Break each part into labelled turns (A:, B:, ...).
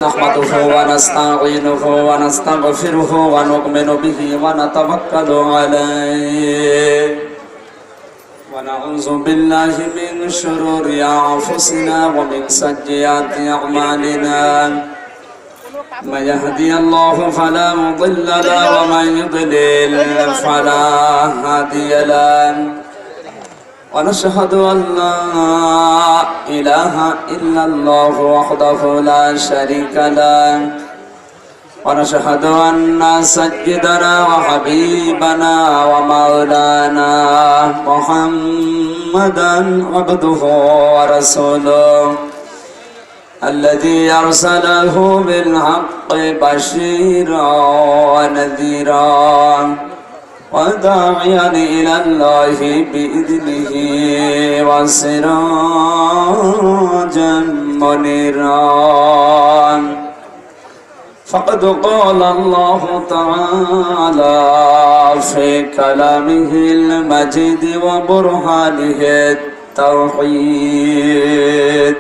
A: نحمده ونستعينه ونستغفره ونؤمن به ونتوكل عليه ونعوذ بالله من شرور أنفسنا ومن سيئات أعمالنا من يهدي الله فلا مضل له ومن يضلل فلا هادي له ونشهد أن لا إله إلا الله وحده لا شريك له ونشهد أن سيدنا وحبيبنا ومولانا محمدا عبده ورسوله الذي أرسله بالحق بشيرا ونذيرا وداعيا إلى الله بإذنه وسراجا منيرا فقد قال الله تعالى في كلامه المجيد وبرهانه التوحيد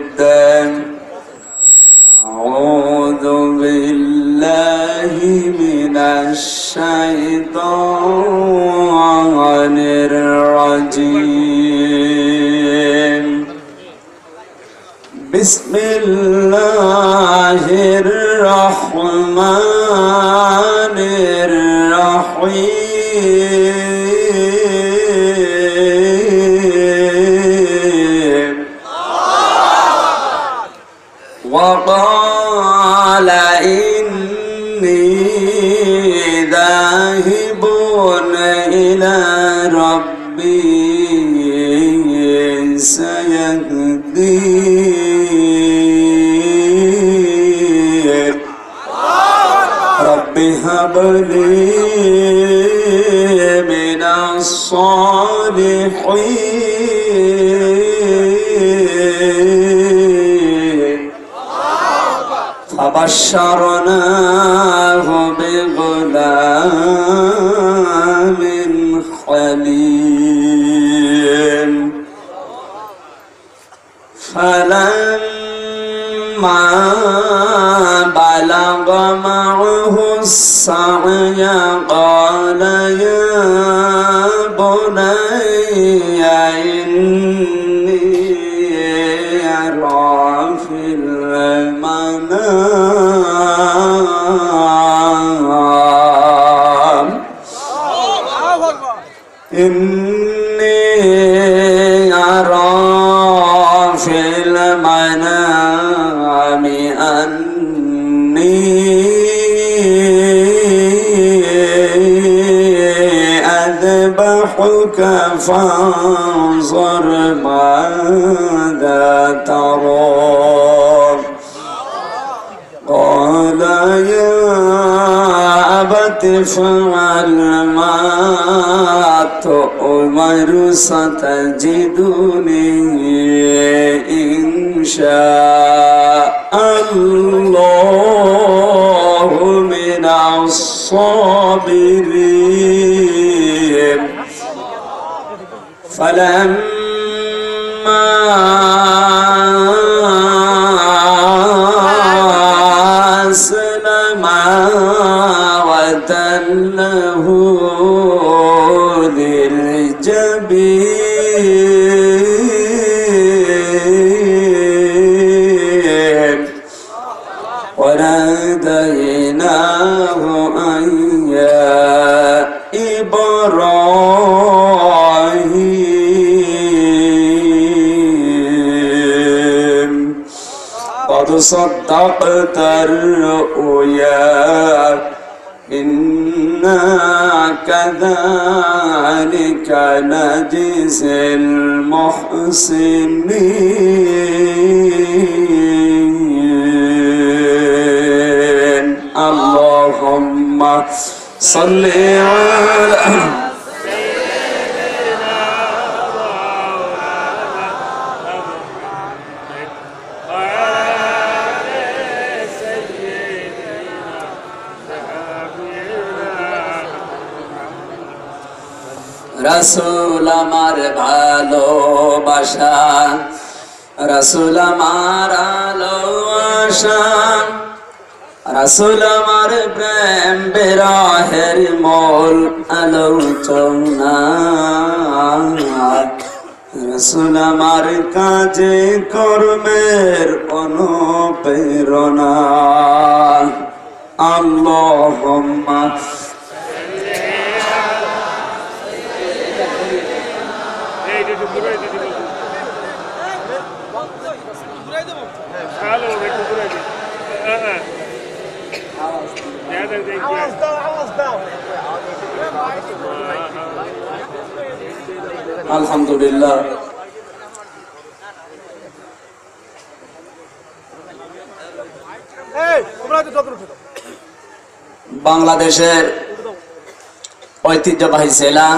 A: أعوذ بالله من الشيطان الرجيم بسم الله الرحمن الرحيم وقال إني ذاهب إلى ربي سيهدين رب هب لي من الصالحين فبشرناه بغلام حليم فلما بلغ معه السعي قال يا بني إني أرى في المنام إني أرى في المنام أني أذبحك فانظر ماذا ترى قال يا أبت افعل ما تؤمر ستجدني إن شاء الله من الصابرين فلما أسلما وتله للجبين وناديناه أن يا إبراهيم قد صدقت الرؤيا إنا كذلك نجزي المحسنين اللهم صل على रसूल আমার ভালোবাসা रसूल আমার ভালোবাসা রাসূল আমার প্রেম বিরহের মূল আলোচনা, রাসূল আমার কাজে কর্মের অনুপ্রেরণা। আল্লাহুম্মা আলহামদুলিল্লাহ। বাংলাদেশের ঐতিহ্যবাহী জেলা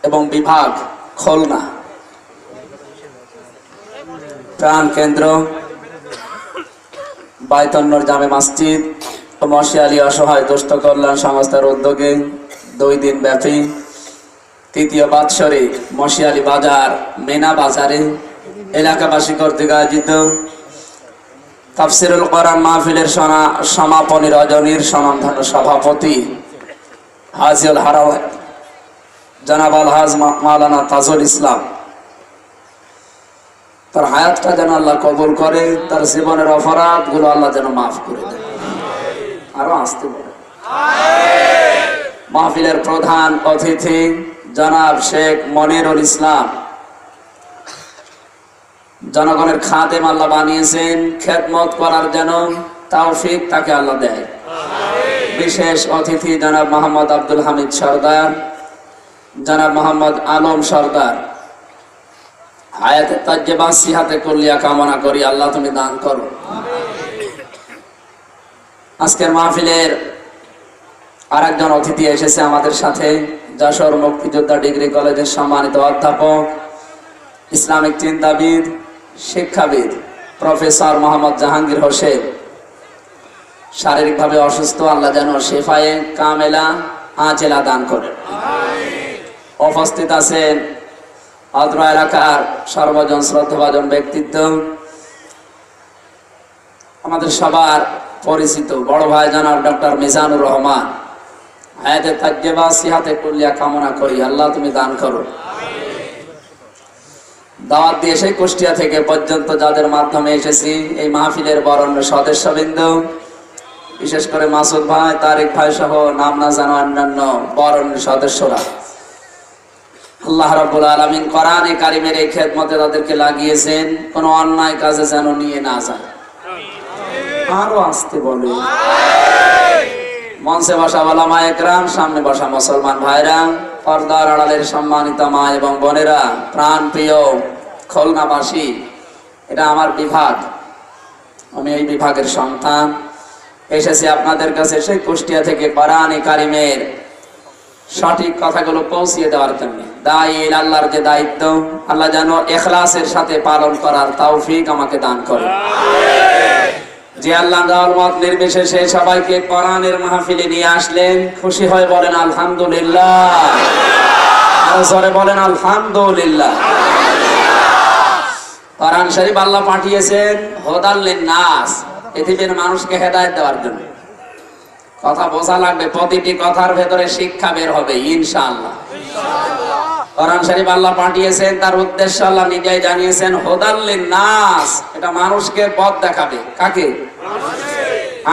A: এবং বিভাগ খুলনা প্রাণ কেন্দ্র বায়তুন নূর জামে মসজিদ ও মশিয়ালী অসহায় দুস্থ কল্যাণ সংস্থার উদ্যোগে 2 দিন ব্যাপী তৃতীয় বাৎসরিক মশিয়ালী বাজার মেনা বাজারে এলাকাবাসী কর্তৃক আয়োজিত তাফসিরুল কোরআন মাহফিলের সমাপনী রজনীর স্বনামধন্য সভাপতি হাজিউল হারাম জনাব আলহাজ মাওলানা তাজুল ইসলাম, তার হায়াতটা যেন আল্লাহ কবুল করে, তার জীবনের অপরাধ গুলো আল্লাহ যেন মাফ করে দেয়। আরো আসতে পারে। মাহফিলের প্রধান অতিথি জনাব শেখ মনিরুল ইসলাম, জনগণের খাদেম আল্লাহ বানিয়েছেন, খেদমত করার যেন তৌফিক তাকে আল্লাহ দেয়। বিশেষ অতিথি জনাব মোহাম্মদ আব্দুল হামিদ সরদার, জনাব মোহাম্মদ আলম সরদার, হায়াতে তাজ্জেবা সিহাতে কুল্লিয়া কামনা করি আল্লাহ তুমি দান করো। আজকের মাহফিলের আরেকজন অতিথি এসেছে আমাদের সাথে, যশোর মুক্তিযোদ্ধা ডিগ্রি কলেজের সম্মানিত অধ্যাপক, ইসলামিক চিন্তাবিদ, শিক্ষাবিদ প্রফেসর মোহাম্মদ জাহাঙ্গীর হোসেন। শারীরিকভাবে অসুস্থ, আল্লাহ যেন শেফায়ে কামেলা আজেলা দান করেন। উপস্থিত আছেন অত্র এলাকার সর্বজন শ্রদ্ধাভাজন ব্যক্তিত্ব, আমাদের সবার পরিচিত বড় ভাই জনাব ডক্টর মিজানুর রহমান, হায়াতে তাজ্জেবা সিহাতে কুল্লিয়া কামনা করি আল্লাহ তুমি দান করো। দাওয়াত দিয়ে সেই কুষ্টিয়া থেকে পর্যন্ত যাদের মাধ্যমে এসেছি এই মাহফিলের বরেণ্য সদস্যবৃন্দ, বিশেষ করে মাসুদ ভাই, তারিক ভাই সহ নাম না জানা অন্যান্য বরেণ্য সদস্যরা, আল্লাহ রাব্বুল আলামিন কোরআনে কারিমের এই খেদমতে তাদেরকে লাগিয়েছেন, কোনো অন্যায় কাজে যেন নিয়ে না যায়। আরো আসতে বলে। মঞ্চে বসা ওলামা একরাম, সামনে বসা মুসলমান ভাইরা, পর্দার আড়ালের সম্মানিত মা এবং বোনেরা, প্রাণ প্রিয় খুলনাবাসী, এটা আমার বিভাগ, আমি এই বিভাগের সন্তান। এসেছি আপনাদের কাছে সেই কুষ্টিয়া থেকে কোরআনে কারিমের সঠিক কথাগুলো পৌঁছিয়ে দেওয়ার জন্য। দায়ীল আল্লাহর যে দায়িত্ব, আল্লাহ যেন ইখলাসের সাথে পালন করার তৌফিক আমাকে দান করে। যে আল্লাহ রহমত নির্বিশেষে সবাইকে কোরআনের মাহফিলে নিয়ে আসলেন, খুশি হয়ে বলেন আলহামদুলিল্লাহ, আরো জোরে বলেন আলহামদুলিল্লাহ। কোরআন শরীফ আল্লাহ পাঠিয়েছেন হুদাল লিন-নাস, পৃথিবীর মানুষকে হেদায়েত দেওয়ার জন্য। কথা বোঝা লাগবে, প্রতিটি কথার ভেতরে শিক্ষা বের হবে ইনশাআল্লাহ। কোরআন শরীফ আল্লাহ পাঠিয়েছেন, তার উদ্দেশ্য আল্লাহ নিজেই জানিয়েছেন হুদাল লিন-নাস, এটা মানুষকে পথ দেখাবে। কাকে?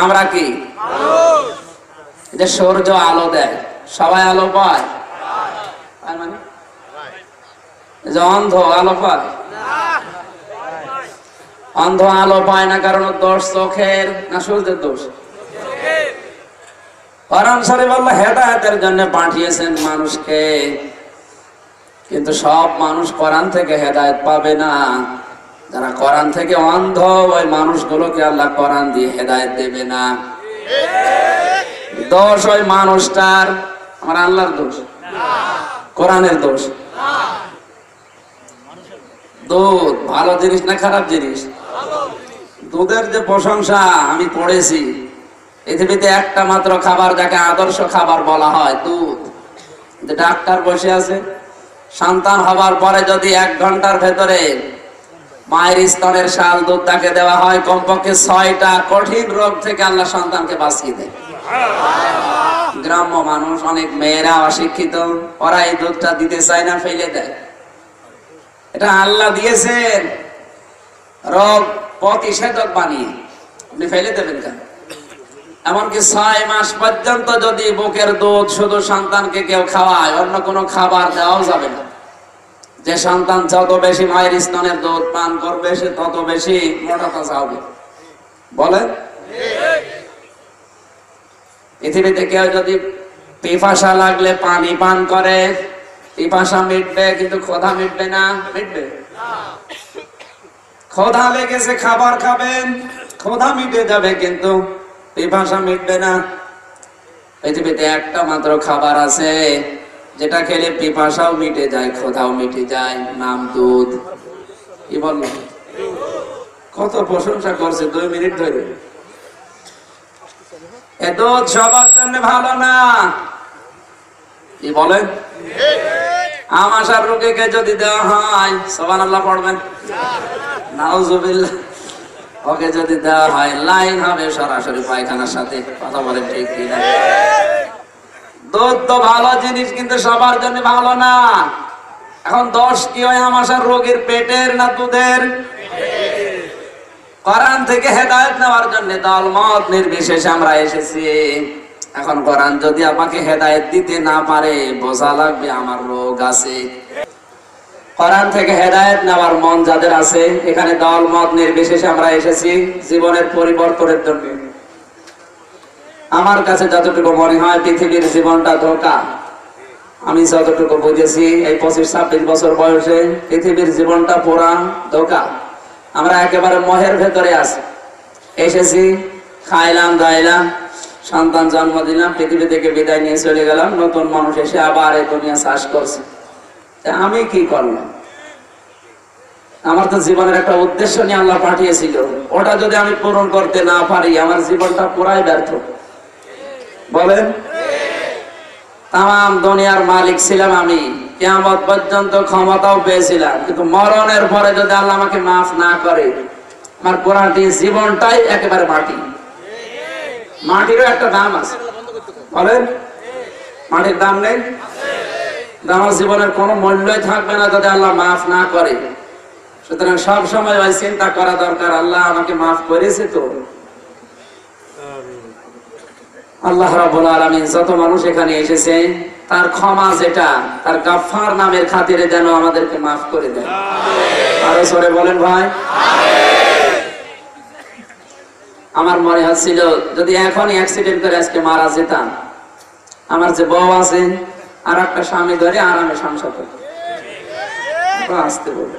A: আমরা কি? যে সূর্য আলো দেয়, সবাই আলো পায়? মানে যে অন্ধ আলো পায়? অন্ধ আলো পায় না, কারণ দোষ চোখের না সূর্যের দোষ? কোরআন শরীফ আল্লাহ হেদায়েতের জন্য পাঠিয়েছেন মানুষকে, কিন্তু সব মানুষ কোরআন থেকে হেদায়েত পাবে না। যারা কোরআন থেকে অন্ধ, ওই মানুষগুলোকে আল্লাহ কোরআন দিয়ে হেদায়েত দেবে না। দোষ ওই মানুষটার, আমার আল্লাহর দোষ? কোরআনের দোষ? দুধ ভালো জিনিস না খারাপ জিনিস? দুধের যে প্রশংসা আমি পড়েছি, পৃথিবীতে একটা মাত্র খাবার যাকে আদর্শ খাবার বলা হয় দুধ। ডাক্তার বসে আছে, সন্তান হবার পরে যদি 1 ঘন্টার ভেতরে মায়ের স্তনের শাল দুধ তাকে দেওয়া হয়, কমপক্ষে 6টা কঠিন রোগ থেকে আল্লাহ সন্তানকে বাঁচিয়ে দেয়। গ্রাম্য মানুষ, অনেক মেয়েরা অশিক্ষিত, ওরা এই দুধটা দিতে চায় না, ফেলে দেয়। এটা আল্লাহ দিয়েছেন রোগ প্রতিষেধক বানিয়ে, আপনি ফেলে দেবেন কেন? এমনকি 6 মাস পর্যন্ত যদি বুকের দুধ শুধু সন্তানকে কেউ খাওয়ায়, অন্য কোনো খাবার দেওয়াও যাবে না। যে সন্তান যত বেশি মায়ের স্তনের দুধ পান করবে, সে তত বেশি মোটা তাজা হবে। বলেন, পৃথিবীতে কেউ যদি পিপাসা লাগলে পানি পান করে, পিপাসা মিটবে, কিন্তু ক্ষুধা মিটবে না। মিটবে? ক্ষুধা লেগেছে, খাবার খাবেন, ক্ষুধা মিটে যাবে, কিন্তু পিপাসা মিটবে না। পৃথিবীতে একটা মাত্র খাবার আছে যেটা খেলে পিপাসাও মিটে যায়, ক্ষুধাও মিটে যায়, নাম দুধ। কি বলবো? কত প্রশংসা করছে 2 মিনিট ধরে। এ দুধ সবার জন্য ভালো না। কি বলেন? আমাশার রোগীকে যদি দেওয়া হয়, সুবহানাল্লাহ পড়বেন, নাউজুবিল্লাহ, ওকে যদি দেওয়া হয় লাইন হবে সরাসরি পায়খানার সাথে। কথা বলেন ঠিক কি না? দুধ তো ভালো জিনিস, কিন্তু সবার জন্য ভালো না। এখন দোষ কি হয় আমাশার রোগীর, পেটের না দুধের? কোরআন থেকে হেদায়েত নেওয়ার জন্য দল মত নির্বিশেষে আমরা এসেছি। এখন কোরআন যদি আমাকে হেদায়েত দিতে না পারে, বোঝা লাগবে আমার রোগ আছে। কোরআন থেকে হেদায়েত নেওয়ার মন যাদের আছে, এখানে দল মত নির্বিশেষে আমরা এসেছি জীবনের পরিবর্তনের জন্য। আমার কাছে যতটুকু মনে হয় পৃথিবীর জীবনটা ধোঁকা। আমি যতটুকু বুঝেছি এই 25-26 বছর বয়সে, পৃথিবীর জীবনটা পুরা ধোঁকা। আমরা একেবারে মোহের ভেতরে আছি। এসেছি, খাইলাম, দাইলাম, সন্তান জন্ম দিলাম, পৃথিবী থেকে বিদায় নিয়ে চলে গেলাম, নতুন মানুষ এসে আবার এই দুনিয়া চাষ করছে। আমি কি করলাম? আমার তো জীবনের একটা উদ্দেশ্য নিয়ে আল্লাহ পাঠিয়েছিল, ওটা যদি আমি পূরণ করতে না পারি, আমার জীবনটা পুরাই ব্যর্থ। বলেন, তাম দুনিয়ার মালিক ছিলাম আমি, কিয়ামত পর্যন্ত ক্ষমতাও পেয়েছিলাম, কিন্তু মরণের পরে যদি আল্লাহ আমাকে মাফ না করে, আমার পুরাটি জীবনটাই একেবারে মাটি। মাটিরও একটা দাম আছে। বলেন, মাটির দাম নেই? আমার জীবনের কোনো মূল্যই থাকবে না যদি আল্লাহ মাফ না করে। সুতরাং সব সময় ওই চিন্তা করা দরকার, আল্লাহ আমাকে মাফ করেছে তো। আল্লাহ রাব্বুল আলামিন যত মানুষ এখানে এসেছে, তার ক্ষমা যেটা, তার গাফফার নামের খাতিরে যেন আমাদেরকে মাফ করে দেয়। আরো জোরে বলেন ভাই। আমার মনে হচ্ছিল যদি এখনই অ্যাক্সিডেন্ট করে আজকে মারা যেতাম, আমার যে বউ আছে আর একটা স্বামী ধরে আরামে সংসার করতে আসতে বলে।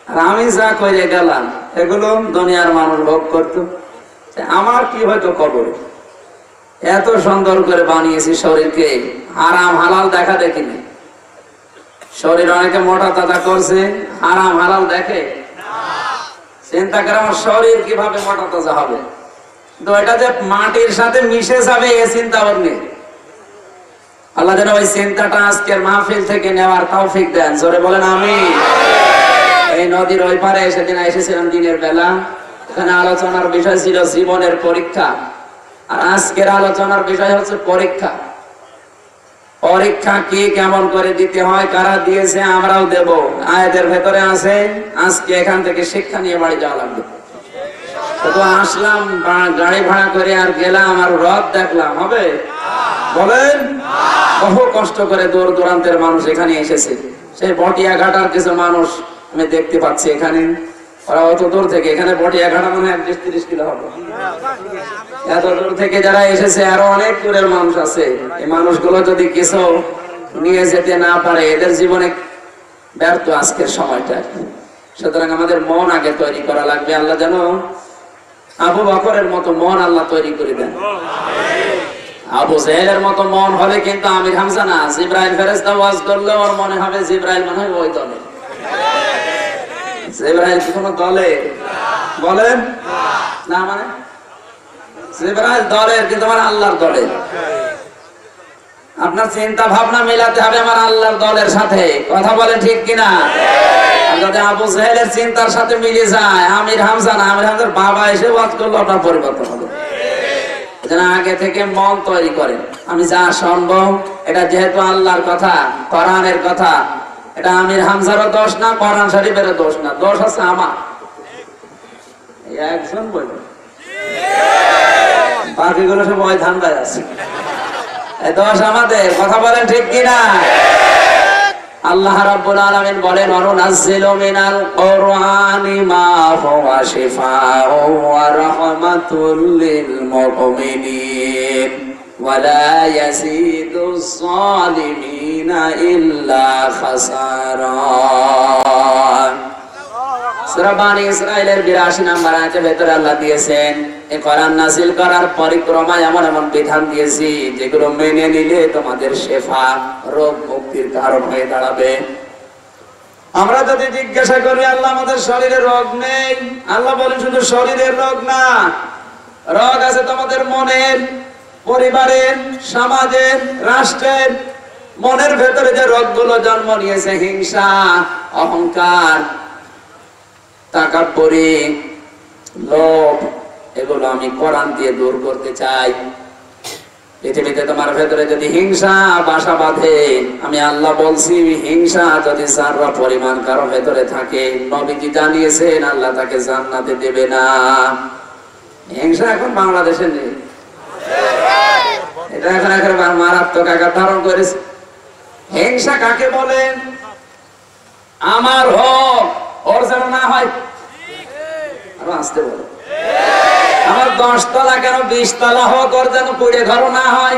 A: আর আমি যা করে গেলাম এগুলো দুনিয়ার মানুষ ভোগ করতো, আমার কি হয়তো কবর। এত সুন্দর করে বানিয়েছি শরীরকে, হারাম হালাল দেখা দেখিনি। শরীর অনেকে মোটা তাজা করছে, হারাম হালাল দেখে? চিন্তা করে আমার শরীর কিভাবে মোটা তাজা হবে, তো এটা যে মাটির সাথে মিশে যাবে এ চিন্তা ওর নেই। আল্লাহ যেন ওই চিন্তাটা আজকের মাহফিল থেকে নেওয়ার তৌফিক দেন। জোরে বলেন আমিন। এই নদীর ওই পারে সেদিন এসেছিলাম দিনের বেলা, এখানে আলোচনার বিষয় ছিল জীবনের পরীক্ষা, আর আজকের আলোচনার বিষয় হচ্ছে পরীক্ষা। পরীক্ষা কি কেমন করে দিতে হয়, কারা দিয়েছে, আমরাও দেব। আয়াতের ভেতরে আছে, আজকে এখান থেকে শিক্ষা নিয়ে বাড়ি যাওয়া লাগবে। তো আসলাম গাড়ি ভাড়া করে আর গেলাম আর রথ দেখলাম, হবে? বলেন, বহু কষ্ট করে দূর দূরান্তের মানুষ এখানে এসেছে। সেই বটিয়া ঘাটার কিছু মানুষ আমি দেখতে পাচ্ছি এখানে, ওরা অত দূর থেকে, এখানে বটিয়া ঘাটা মনে হয় 30 কিলো হবে। এত দূর থেকে যারা এসেছে, আরো অনেক দূরের মানুষ আছে। এই মানুষগুলো যদি কিছু নিয়ে যেতে না পারে, এদের জীবনে ব্যর্থ আজকের সময়টা। সুতরাং আমাদের মন আগে তৈরি করা লাগবে। আল্লাহ যেন আবু বকরের মতো মন আল্লাহ তৈরি করে দেন। আবু জেহেলের মতো মন হলে কিন্তু আমির হামজা না, জিবরাইল ফেরেশতা ওয়াজ করলে ওর মনে হবে জিবরাইল মনে হয় ওই দলে। জিবরাইল কি কোনো দলে? বলেন না, মানে জিবরাইল দলের, কিন্তু আমার আল্লাহর দলে। আপনার চিন্তা ভাবনা মেলাতে হবে আমার আল্লাহর দলের সাথে। কথা বলেন ঠিক কিনা? আর যদি আবু জাহেলের চিন্তার সাথে মিলে যায়, আমির হামজা না, আমির হামজার বাবা এসে ওয়াজ করলে ওটা পরিবর্তন হবে। আগে থেকে মন তৈরি করেন, আমি যা সম্ভব, এটা যেহেতু আল্লাহর কথা, কোরআনের কথা, এটা আমির হামজারও দোষ না, কোরআন শরীফেরও দোষ না, দোষ আছে আমার। একজন বলবে, বাকিগুলো সব ওই ধান্দায় আছে, দোষ আমাদের। কথা বলেন ঠিক কিনা? আল্লাহ রাব্বুল আলামিন বলেন, ওয়ানুনাজ্জিলু মিনাল কুরআনি মা হুয়া শিফাউন ওয়া রাহমাতুল লিল মুমিনিন ওয়া লা ইয়াজিদুজ যালিমিনা ইল্লা খাসারা। সূরা বানী ইসরাঈলের ৮২ নম্বর আয়াতের ভেতরে আল্লাহ দিয়েছেন, এই কোরআন নাযিল করার পরিক্রমায় এমন এমন বিধান দিয়েছি যেগুলো মেনে নিলে তোমাদের শেফা, রোগ মুক্তির কারণ হয়ে দাঁড়াবে। আমরা যদি জিজ্ঞাসা করি, আল্লাহ আমাদের শরীরে রোগ নেই, আল্লাহ বলেন শুধু শরীরের রোগ না, রোগ আছে তোমাদের মনের, পরিবারের, সমাজের, রাষ্ট্রের। মনের ভেতরে যে রোগগুলো জন্ম নিয়েছে, হিংসা, অহংকার, তাকাব্বুরি, লোভ, এগুলো আমি কোরআন দিয়ে দূর করতে চাই। পৃথিবীতে তোমার ভেতরে যদি হিংসা বাসা বাঁধে, আমি আল্লাহ বলছি, হিংসা যদি যারা পরিমাণ কারো ভেতরে থাকে, নবীজি জানিয়েছেন আল্লাহ তাকে জান্নাতে দেবে না। হিংসা এখন বাংলাদেশে নেই, এটা এখন একেবারে মারাত্মক আকার ধারণ করেছে। হিংসা কাকে বলেন? আমার হোক, ওর যেন না হয়। আরো আসতে বলো, আমার ১০ তলা কেন ২০ তলা হোক, ওর যেন পুড়ে ঘর না হয়।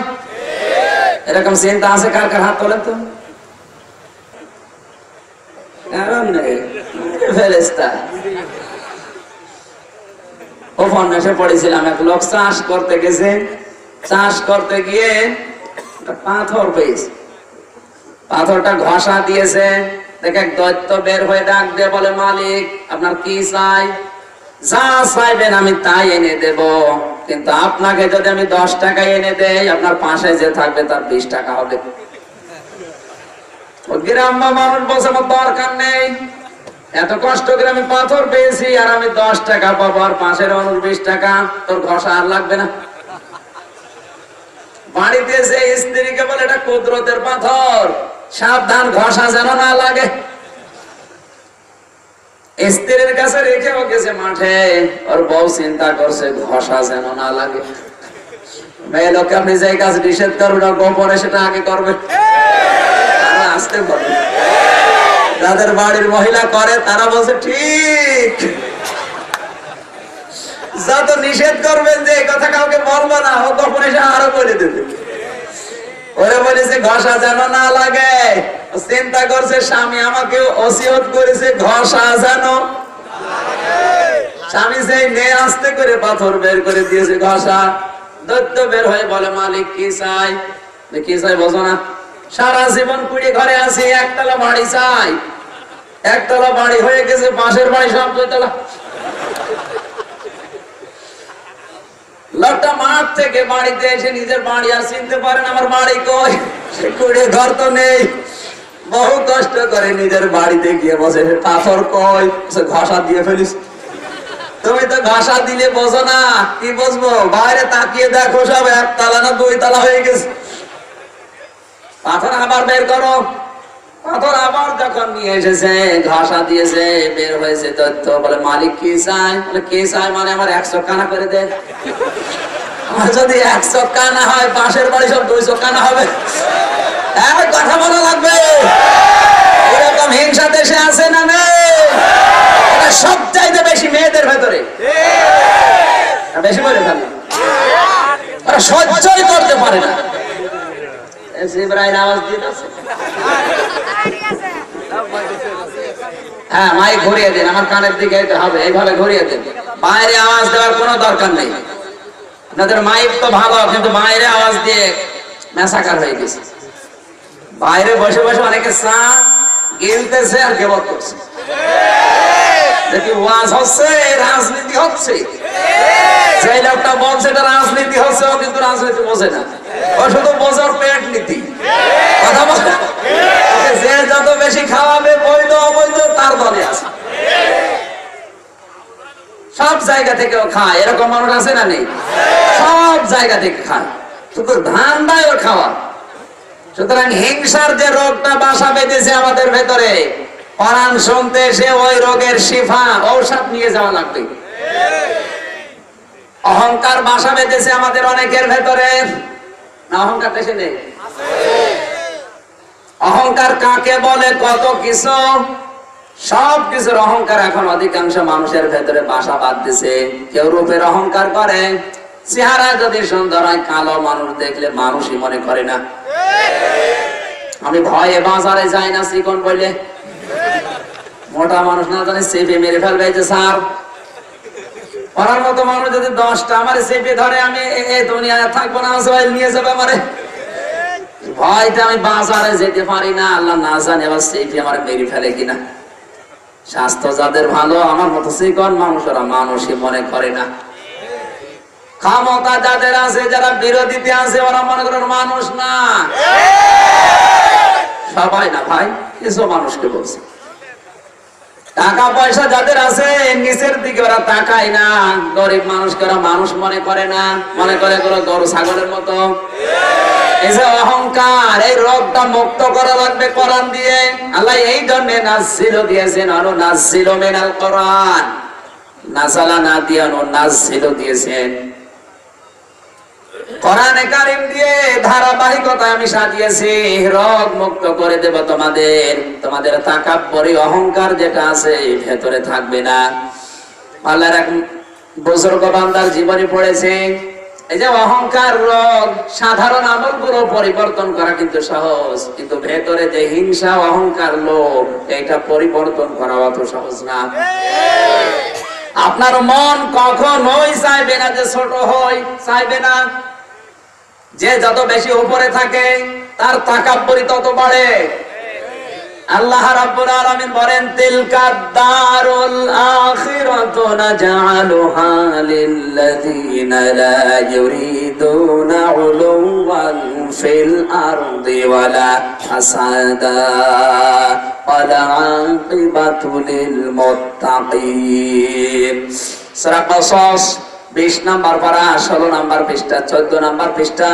A: এরকম চিন্তা আছে কার কার? হাত তোলেন তো। ফেরেশতা উপন্যাসে পড়েছিলাম, এক লোক চাষ করতে গেছে, চাষ করতে গিয়ে পাথর পেয়েছে, পাথরটা ঘষা দিয়েছে, দেখে এক দৈত্য বের হয়ে ডাক দিয়ে বলে, মালিক আপনার কি চাই? যা চাইবেন আমি তাই এনে দেব, কিন্তু আপনাকে যদি আমি ১০ টাকা এনে দেই, আপনার পাশে যে থাকবে তার ২০ টাকা হবে। গ্রাম্য মানুষ বলছে আমার দরকার নেই, এত কষ্ট করে আমি পাথর পেয়েছি, আর আমি ১০ টাকা পাবো, আর পাশের মানুষ ২০ টাকা, তোর ঘষা আর লাগবে না। বাড়িতে এসে স্ত্রীকে বলে, এটা কুদরতের পাথর, সাবধান ঘষা যেন না লাগে। স্ত্রীর কাছে রেখে ও গেছে মাঠে, ওর বউ চিন্তা করছে ঘষা যেন না লাগে। মেয়ে লোককে আপনি যে কাজ নিষেধ করবেন, গোপনে সেটা আগে করবে, আসতে পারবে। যাদের বাড়ির মহিলা করে তারা বলছে ঠিক, যত নিষেধ করবেন যে কথা কাউকে বলবো না, ও গোপনে সে আরো বলে দেবে। ওরা বলেছে ঘষা যেন না লাগে, চিন্তা করছে স্বামী আমাকে ওসিয়ত করেছে ঘষা যেন। স্বামী সেই নিয়ে আস্তে করে পাথর বের করে দিয়েছে ঘষা। দৈত্য বের হয়ে বলে, মালিক কি চাই? কি চাই বোঝো না? সারা জীবন কুড়ি ঘরে আছি, একতলা বাড়ি চাই। একতলা বাড়ি হয়ে গেছে, পাশের বাড়ি সব ২ তলা। লোকটা মাঠ থেকে বাড়িতে এসে নিজের বাড়ি আর চিনতে পারেন, আমার বাড়ি কই? সে কুড়ে ঘর তো নেই। বহু কষ্ট করে নিজের বাড়িতে গিয়ে বসে, পাথর কই? ঘষা দিয়ে ফেলিস। তুমি তো ঘষা দিলে বোঝো না, কি বুঝবো? বাইরে তাকিয়ে দেখো সব ১ তলা না ২ তলা হয়ে গেছে। পাথর আবার বের করো। পাথর আবার যখন নিয়ে এসেছে, ঘষা দিয়েছে, বের হয়েছে তথ্য, বলে মালিক কি চাই? বলে কি চাই মানে আমার ১০০ কানা করে দে। আমার যদি ১০০ কানা হয়, পাশের বাড়ি সব ২০০ কানা হবে। কথা বলা লাগবে। এরকম হিংসা দেশে আছে না নেই? এটা সবচাইতে বেশি মেয়েদের ভেতরে, বেশি বলে ফেলে, ওরা সহ্যই করতে পারে না। আওয়াজ দিয়ে হ্যাঁ, মাইক ঘুরিয়ে দিন, আমার কানের দিকে হবে, এইভাবে ঘুরিয়ে দিন। বাইরে আওয়াজ দেওয়ার কোনো দরকার নেই। আপনাদের মাইক তো ভালো, কিন্তু বাইরে আওয়াজ দিয়ে মেসাকার হয়ে গেছে। বাইরে বসে বসে অনেকে চা গিলতেছে আর গেবত করছে, দেখি ওয়াজ হচ্ছে, রাজনীতি হচ্ছে। সেই লোকটা বলছে এটা রাজনীতি হচ্ছে, ও কিন্তু রাজনীতি বোঝে না, ও শুধু বোঝার পেট নীতি। কথা বলে যে যত বেশি খাওয়াবে, বৈধ অবৈধ তার দলে আছে। সব জায়গা থেকেও খায়, এরকম মানুষ আছে না নেই? সব জায়গা থেকে খায়, শুধু ধান্দায় ওর খাওয়া। সুতরাং হিংসার যে রোগটা বাসা বেঁধেছে আমাদের ভেতরে, কোরআন শুনতে এসে ওই রোগের শিফা ঔষধ নিয়ে যাওয়া লাগবে। অহংকার বাসা বেঁধেছে আমাদের অনেকের ভেতরে, না অহংকার দেশে নেই? অহংকার কাকে বলে? কত কিছু, সব কিছুর অহংকার এখন অধিকাংশ মানুষের ভেতরে বাসা বাঁধতেছে। কেউ রূপের অহংকার করে, চেহারা যদি সুন্দর হয়, কালো মানুষ দেখলে মানুষই মনে করে না। আমি ভয়ে বাজারে যাই না চিকন বলে, মোটা মানুষ না জানি চেপে মেরে ফেলবে যে স্যার। ওনার মতো মানুষ যদি 10টা আমার চেপে ধরে, আমি এই দুনিয়ায় থাকবো না, নিয়ে যাবে আমারে। ভয়তে আমি বাজারে যেতে পারি না, আল্লাহ না জানে আবার চেপে আমার মেরে ফেলে কিনা। স্বাস্থ্য যাদের ভালো, আমার মতো চিকন মানুষেরা মানুষই মনে করে না। ক্ষমতা যাদের আছে, যারা বিরোধীতে আছে, ওরা মনে করেন মানুষ না। সবাই না ভাই, কিছু মানুষকে বলছে। টাকা পয়সা যাদের আছে, নিচের দিকে ওরা তাকায় না, গরিব মানুষকে ওরা মানুষ মনে করে না, মনে করে গরু ছাগলের মতো। এই যে অহংকার, এই রোগটা মুক্ত করা লাগবে কোরআন দিয়ে। আল্লাহ এই জন্য নাযিল দিয়েছেন, আরো নাযিল মিনাল কোরআন, নাযালা না দিয়ে নাযিল দিয়েছেন। কোরআনে কারীম দিয়ে ধারাবাহিকতা আমি সাজিয়েছি, রোগ মুক্ত করে দেব তোমাদের। তোমাদের তাকাব্বুরি অহংকার যেটা আছে ভেতরে থাকবে না। আল্লাহর এক বুজুর্গ বান্দার জীবনী পড়েছে, এই যে অহংকার রোগ, সাধারণ আমলগুলো পরিবর্তন করা কিন্তু সহজ, কিন্তু ভেতরে যে হিংসা, অহংকার, লোভ, এটা পরিবর্তন করা অত সহজ না। আপনার মন কখনোই চাইবে না যে ছোট হয়, চাইবে না। যে যত বেশি উপরে থাকে, তার তাকাব্বুরি তত বাড়ে। আল্লাহ রাব্বুল আলামিন বলেন, তিলকা দারুল আখিরাতু নাজআলুহা লিল্লাযীনা লা ইউরিদুনা উলুওয়ান ফিল আরদি ওয়ালা ফাসাদা ওয়ালা আকিবাতু লিল মুত্তাকিন। সূরা কসস 20 নম্বর পারা, 16 নম্বর পৃষ্ঠা, 14 নম্বর পৃষ্ঠা,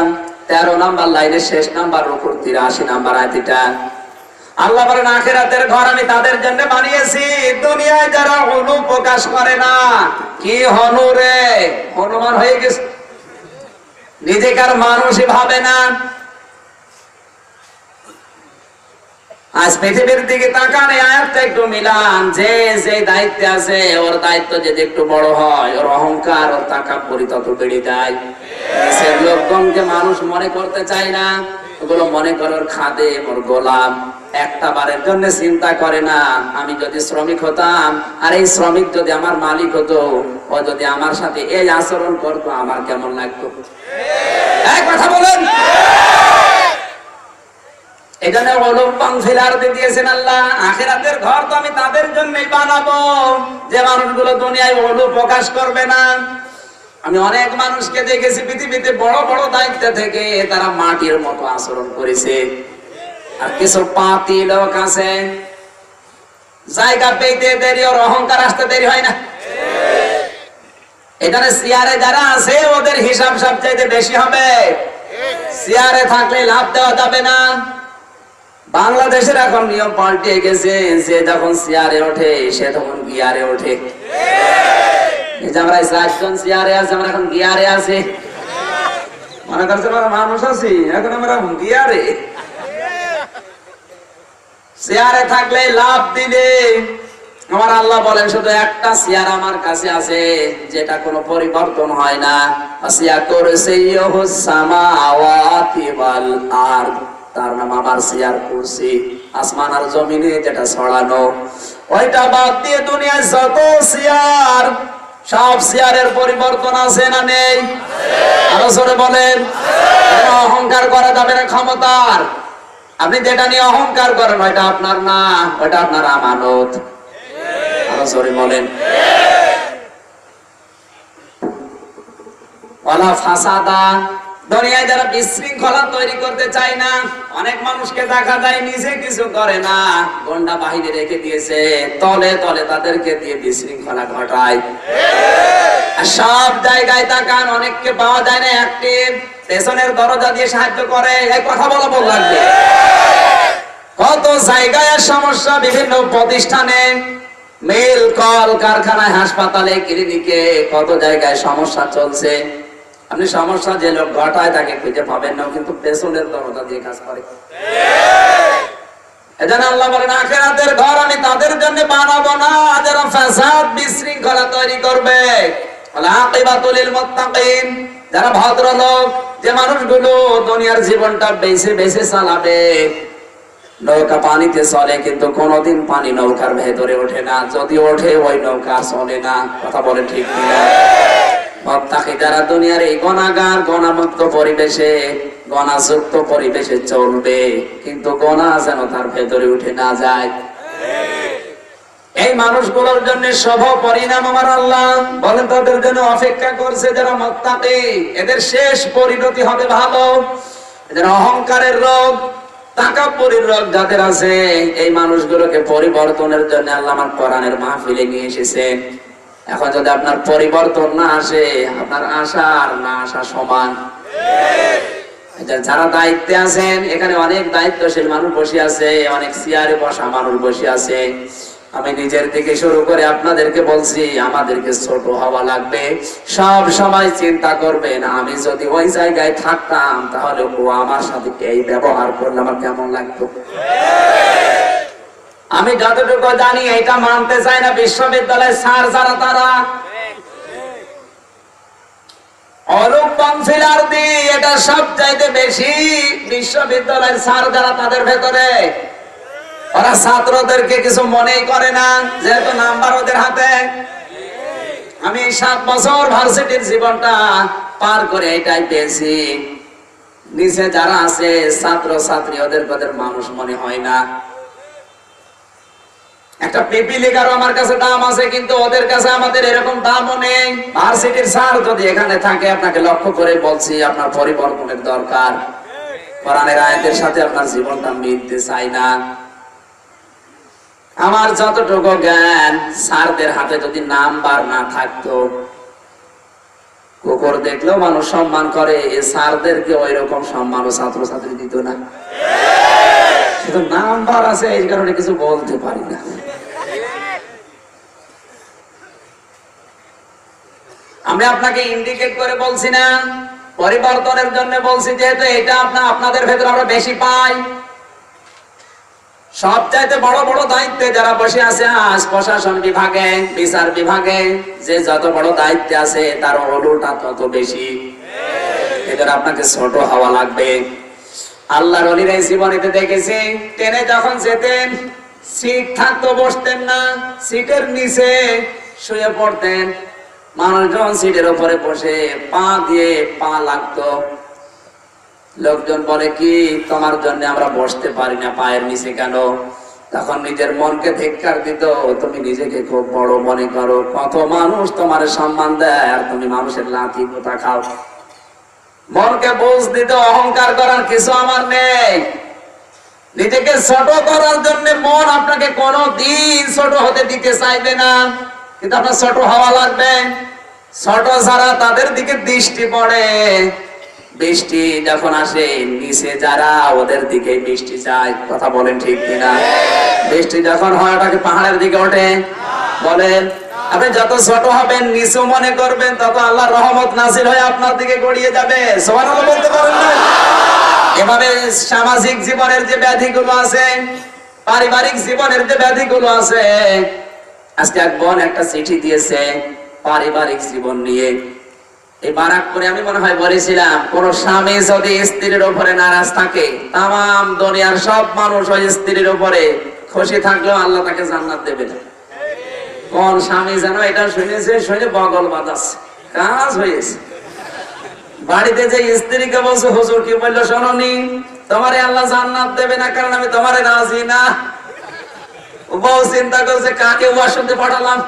A: 13 নম্বর লাইনের শেষ নাম্বার রুকুর 83 নম্বর আয়াতটা। আল্লাহ বলেন, আখিরাতের ঘর আমি তাদের জন্য বানিয়েছি, দুনিয়ায় যারা হনু প্রকাশ করে না। কি হনু রে? হনুমান হয়ে গেছে, নিজেকার মানুষই ভাবে না। আজ পৃথিবীর দিকে তাকান, এই আয়াতটা একটু মিলান। যে যে দায়িত্বে আছে, ওর দায়িত্ব যদি একটু বড় হয়, ওর অহংকার, ওর তাকাব্বুরি তত বেড়ে যায়। নিচের লোকগণকে মানুষ মনে করতে চায় না, ওগুলো মনে করে ওর খাদেম, ওর গোলাম। একটা বারের জন্য চিন্তা করে না, আমি যদি শ্রমিক হতাম, আর এই শ্রমিক যদি আমার মালিক হতো, ও যদি আমার সাথে এই আচরণ করতো, আমার কেমন লাগতো? এক কথা বলেন। এখানে ওলুপাং ফিল আরদি দিয়েছেন আল্লাহ, আখিরাতের ঘর তো আমি তাদের জন্যই বানাবো, যে মানুষগুলো দুনিয়ায় ওলু প্রকাশ করবে না। আমি অনেক মানুষকে দেখেছি পৃথিবীতে বড় বড় দায়িত্ব থেকে তারা মাটির মতো আচরণ করেছে। আর কিছু পাতি লোক আছে, জায়গা পেতে দেরি, ওর অহংকার আসতে দেরি হয় না। এখানে চেয়ারে যারা আছে, ওদের হিসাব সবচাইতে বেশি হবে। চেয়ারে থাকলে লাভ দেওয়া যাবে না। বাংলাদেশের এখন নিয়ম পাল্টে গেছে, যে যখন চেয়ারে ওঠে, সে তখন গিয়ারে ওঠে। আমরা 4জন চেয়ারে আছে, আমরা এখন গিয়ারে আছি। মনে করছে আমরা মানুষ আছি, এখন আমরা গিয়ারে। চেয়ারে থাকলে লাভ দিলে, আমার আল্লাহ বলেন, শুধু একটা চেয়ার আমার কাছে আছে, যেটা কোনো পরিবর্তন হয় না। আসিয়া কুরসিয়ুহুস সামাওয়াতি ওয়াল আরদ, তার নাম আমার চেয়ার কুরসি, আসমান আর জমিনে যেটা ছড়ানো। ওইটা বাদ দিয়ে দুনিয়ায় যত চেয়ার, সব চেয়ারের পরিবর্তন আছে না নেই? আরো জোরে বলেন। অহংকার করা যাবে না ক্ষমতার। আপনি যেটা নিয়ে অহংকার করেন, ওইটা আপনার না, ওইটা আপনার আমানত। আরো জোরে বলেন। ওয়ালা ফাসাদা, দুনিয়ায় যারা বিশৃঙ্খলা তৈরি করতে চায় না, অনেক মানুষকে দেখা যায় নিজে কিছু করে না, গন্ডা বাহিনী রেখে দিয়েছে, তলে তলে তাদেরকে দিয়ে বিশৃঙ্খলা ঘটায়। আর সব জায়গায় তাকান, অনেককে পাওয়া যায় না অ্যাক্টিভ, পেছনের দরজা দিয়ে সাহায্য করে। এই কথা বলা বল লাগবে। কত জায়গায় সমস্যা, বিভিন্ন প্রতিষ্ঠানে, মিল কল কারখানায়, হাসপাতালে, ক্লিনিকে, কত জায়গায় সমস্যা চলছে। আপনি সমস্যা যে লোক ঘটায় তাকে খুঁজে পাবেন না, কিন্তু পেছনের দরজা দিয়ে কাজ করে। এজন্য আল্লাহ বলেন, আখিরাতের ঘর আমি তাদের জন্য বানাবো না যারা ফাসাদ বিশৃঙ্খলা তৈরি করবে। ওয়াল আকিবাতুল লিল মুত্তাকিন, যারা ভদ্রলোক, যে মানুষগুলো দুনিয়ার জীবনটা বেছে বেছে চালাবে। নৌকা পানিতে চলে কিন্তু কোনোদিন পানি নৌকার ভেতরে ওঠে না, যদি ওঠে ওই নৌকা চলে না। কথা বলেন ঠিক কিনা? মুত্তাকি যারা দুনিয়ার এই গুনাহগার, গুনাহমুক্ত পরিবেশে, গুনাহযুক্ত পরিবেশে চলবে, কিন্তু গুনাহ যেন তার ভেতরে উঠে না যায়। এই মানুষগুলোর জন্য শুভ পরিণাম আমার আল্লাহ বলেন তাদের জন্য অপেক্ষা করছে। যারা মুত্তাকি, এদের শেষ পরিণতি হবে ভালো। এদের অহংকারের রোগ, তাকাব্বুরের রোগ যাদের আছে, এই মানুষগুলোকে পরিবর্তনের জন্য আল্লাহ আমার কোরআনের মাহফিলে নিয়ে এসেছেন। এখন যদি আপনার পরিবর্তন না আসে, আপনার আশা আর না আসা সমান। যারা দায়িত্বে আছেন, এখানে অনেক দায়িত্বশীল মানুষ বসে আছে, অনেক চেয়ারে বসা মানুষ বসে আছে। আমি নিজের থেকে শুরু করে আপনাদেরকে বলছি, আমাদেরকে ছোট হওয়া লাগবে। সব সময় চিন্তা করবেন, আমি যদি ওই জায়গায় থাকতাম তাহলে ও আমার সাথে এই ব্যবহার করলে আমার কেমন লাগতো। আমি যতটুকু জানি এটা মানতে চাই না বিশ্ববিদ্যালয়ের স্যার যারা, তারা এটা সব চাইতে বেশি বিশ্ববিদ্যালয়ের স্যার যারা, তাদের ভেতরে ওরা ছাত্রদেরকে কিছু মনেই করে না, যেহেতু নাম্বার ওদের হাতে। আমি 7 বছর ভার্সিটির জীবনটা পার করে এটাই পেয়েছি। নিচে যারা আছে ছাত্র ছাত্রী, ওদের মানুষ মনে হয় না। একটা পিপিলিকারও আমার কাছে দাম আছে, কিন্তু ওদের কাছে আমাদের এরকম দামও নেই। ভার্সিটির স্যার যদি এখানে থাকে, আপনাকে লক্ষ্য করে বলছি, আপনার পরিবর্তনের দরকার। কোরআনের আয়াতের সাথে আপনার জীবনটা মিলতে চাই না। আমার যতটুকু জ্ঞান, স্যারদের হাতে যদি নাম্বার না থাকতো, কুকুর দেখলেও মানুষ সম্মান করে, স্যারদেরকে ওই রকম সম্মান ছাত্রছাত্রী দিত না। শুধু নাম্বার আছে, এই কারণে কিছু বলতে পারি না। আমি আপনাকে ইন্ডিকেট করে বলছি না, পরিবর্তনের জন্য বলছি, যেহেতু এটা আপনাদের ভেতরে আমরা বেশি পাই। সবচাইতে বড় বড় দায়িত্বে যারা বসে আছে আজ, প্রশাসন বিভাগে, বিচার বিভাগে, যে যত বড় দায়িত্বে আছে তার ওলুটা তত বেশি। এদের আপনাকে ছোট হওয়া লাগবে। আল্লাহর ওলির এই জীবনেতে দেখেছি, ট্রেনে যখন যেতেন, সিট থাকতো, বসতেন না, সিটের নিচে শুয়ে পড়তেন। মানুষজন সিটের উপরে বসে পা দিয়ে পা লাগতো। লোকজন বলে, কি তোমার জন্য আমরা বসতে পারি না, পায়ের নিচে কেন? তখন নিজের মনকে ধিক্কার দিত, তুমি নিজেকে খুব বড় মনে করো, কত মানুষ তোমার সম্মান দেয় আর তুমি মানুষের লাথি গোতা খাও। মনকে বুঝ দিত, অহংকার করার কিছু আমার নেই। নিজেকে ছোট করার জন্য মন আপনাকে কোনদিন ছোট হতে দিতে চাইবে না, কিন্তু আপনার ছোট হওয়া লাগবে। ছোট যারা, তাদের দিকে দৃষ্টি পড়ে। বৃষ্টি যখন আসে, নিচে যারা, ওদের দিকে বৃষ্টি যায়। কথা বলেন ঠিক কিনা? বৃষ্টি যখন হয়, ওটাকে পাহাড়ের দিকে ওঠে। বলেন, আপনি যত ছোট হবেন, নিচু মনে করবেন, তত আল্লাহর রহমত নাযিল হয়ে আপনার দিকে গড়িয়ে যাবে। সুবহানাল্লাহ বলতে পারেন না? এভাবে সামাজিক জীবনের যে ব্যাধিগুলো আছে, পারিবারিক জীবনের যে ব্যাধিগুলো আছে, আজকে এক বোন একটা চিঠি দিয়েছে পারিবারিক জীবন নিয়ে। এই বারাকপুরে আমি মনে হয় বলেছিলাম, কোন স্বামী যদি স্ত্রীর উপরে নারাজ থাকে, তাম দুনিয়ার সব মানুষ ওই স্ত্রীর উপরে খুশি থাকলেও আল্লাহ তাকে জান্নাত দেবে না। কোন স্বামী যেন এটা শুনেছে, শুনে বগল বাজাচ্ছে, কাজ হয়েছে। বাড়িতে যে স্ত্রীকে বলছে, হুজুর কি বললো শোনোনি, তোমারে আল্লাহ জান্নাত দেবে না, কারণ আমি তোমারে রাজি না। বউ চিন্তা করছে, কাকে ওয়াজ শুনতে পাঠালাম।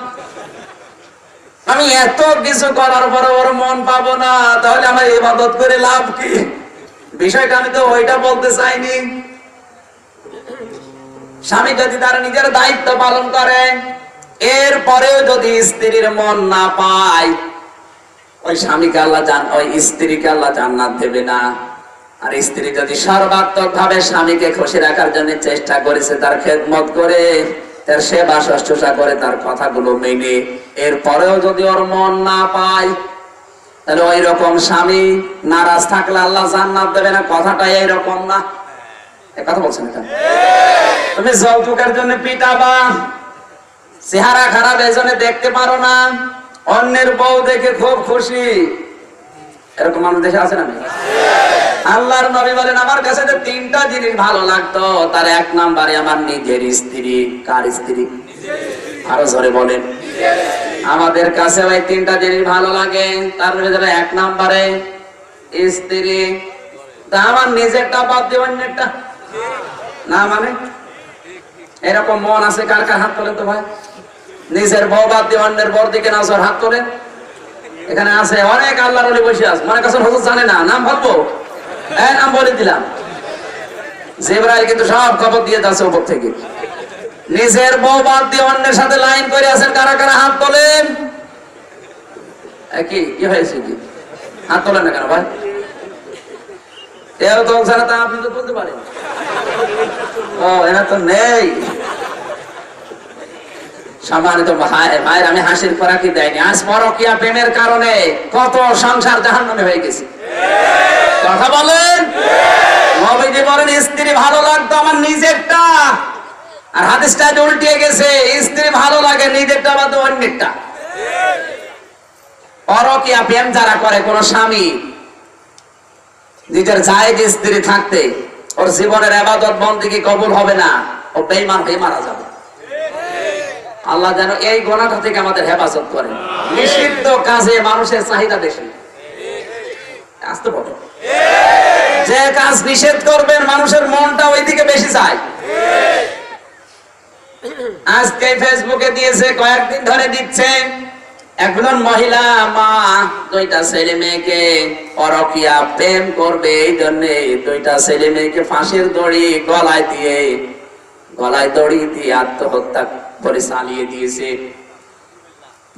A: আমি এত কিছু করার পরে ওর মন পাবো না, তাহলে আমার ইবাদত করে লাভ কি? বিষয়টা আমি তো ওইটা বলতে চাইনি। স্বামী যদি তার নিজের দায়িত্ব পালন করে, এরপরেও যদি স্ত্রীর মন না পায়, ওই স্বামীকে আল্লাহ ওই স্ত্রীকে আল্লাহ জান্নাত দেবে না। আর স্ত্রী যদি সর্বাত্মক ভাবে স্বামীকে খুশি রাখার জন্য চেষ্টা করেছে, তার খেদমত করে, তার সেবা শুশ্রূষা করে, তার কথাগুলো মেনে, এরপরেও যদি ওর মন না পায়, তাহলে ওই রকম স্বামী নারাজ থাকলে আল্লাহ জান্নাত দেবে না। কথাটা এইরকম না? কথা বলছেন এটা? তুমি যৌতুকের জন্য পিটাবা, চেহারা খারাপ এজন্য দেখতে পারো না, অন্যের বউ দেখে খুব খুশি, এরকম মানুষ দেশে আছে না? আল্লাহর নবী বলেন, আমার কাছে যে তিনটা জিনিস ভালো লাগতো, তার এক নাম্বারে আমার নিজের স্ত্রী। কার স্ত্রী? আরো জোরে বলেন। আমাদের কাছে ওই তিনটা জিনিস ভালো লাগে, তার ভিতরে এক নাম্বারে স্ত্রী। তা আমার নিজেরটা বাদ দিয়ে অন্যেরটা না, মানে এরকম মন আছে কার কার? হাত তোলেন তো ভাই। নিজের বউ বাদ দিয়ে অন্যের বর দিকে নজর, হাত তোলেন। এখানে আছে অনেক আল্লাহর ওলি বসে আছে, মনে কাছে হুজুর জানে না, নাম বলবো? নাম বলে দিলাম। জিবরাইল কিন্তু সব খবর দিয়ে যাচ্ছে উপর থেকে। নিজের বউ বাদ দিয়ে অন্যের সাথে লাইন করে আছেন কারা কারা? হাত তোলেন। কি হয়েছে? কি হাত তোলেন না কেন ভাই? এও তো ছাড়া তা আপনি তো বলতে পারেন। ও এরা তো নেই। সম্মানিত ভাই, আমি হাসির খোরাকি দেয়নি। আজ পরকীয়া প্রেমের কারণে কত সংসার জাহান্নামে হয়ে গেছে। কথা বলেন। নবীজি বলেন, স্ত্রী ভালো লাগতো আমার নিজেরটা, আর হাদিসটা উল্টিয়ে গেছে, স্ত্রী ভালো লাগে নিজেরটা বাদ অন্যেরটা। পরকীয়া প্রেম যারা করে, কোন স্বামী নিজের জায়েজ স্ত্রী থাকতে ওর জীবনের ইবাদত বন্দেগী কবুল হবে না, ও বেঈমান হয়ে মারা যাবে। আল্লাহ যেন এই গুনাহটা থেকে আমাদের হেফাজত করেন। নিষিদ্ধ কাজে মানুষের চাহিদা বেশি। আসতে বলো, যে কাজ নিষেধ করবেন মানুষের মনটা ওইদিকে বেশি চায়। আজকে ফেসবুকে দিয়েছে, কয়েকদিন ধরে দিচ্ছে, একজন মহিলা মা দুইটা ছেলে মেয়েকে পরকীয়া প্রেম করবে, এই জন্য দুইটা ছেলে মেয়েকে ফাঁসির দড়ি গলায় দিয়ে আত্মহত্যা করে চালিয়ে দিয়েছে।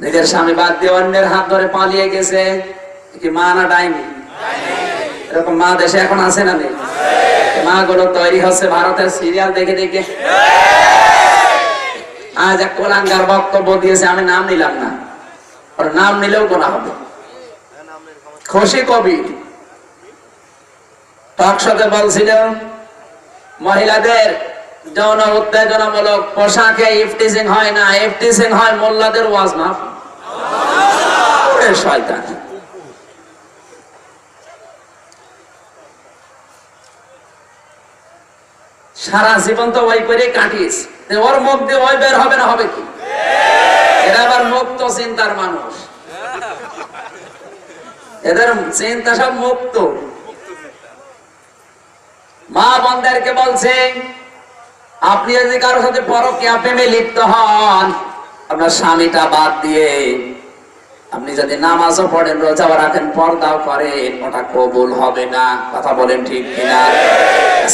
A: নিজের স্বামী বাদ দিয়ে অন্যের হাত ধরে পালিয়ে গেছে। কি মা না ডাইনি? এরকম মা দেশে এখন আছে না নেই? মা গুলো তৈরি হচ্ছে ভারতের সিরিয়াল দেখে দেখে। আজ এক কোলাঙ্গার বক্তব্য দিয়েছে, আমি নাম নিলাম না, ওর নাম নিলেও গোনা হবে। খুশি কবি টক শোতে বলছিল, মহিলাদের যৌন উত্তেজনামূলক পোশাকে ইফটিজিং হয় না, ইফটিজিং হয় মোল্লাদের ওয়াজ না। শয়তান। সারা জীবন তো ওই করে কাটিস, ওর মুখ দিয়ে ওই বের হবে না, হবে কি? এরা আবার মুক্ত চিন্তার মানুষ, এদের চিন্তা সব মুক্ত। মা বোনদেরকে বলছে, আপনি যদি কারোর সাথে পরকীয়া প্রেমে লিপ্ত হন, আপনার স্বামীটা বাদ দিয়ে আপনি যদি নামাজও পড়েন, রোজাও রাখেন, পর্দাও করেন, ওটা কবুল হবে না। কথা বলেন ঠিক কিনা?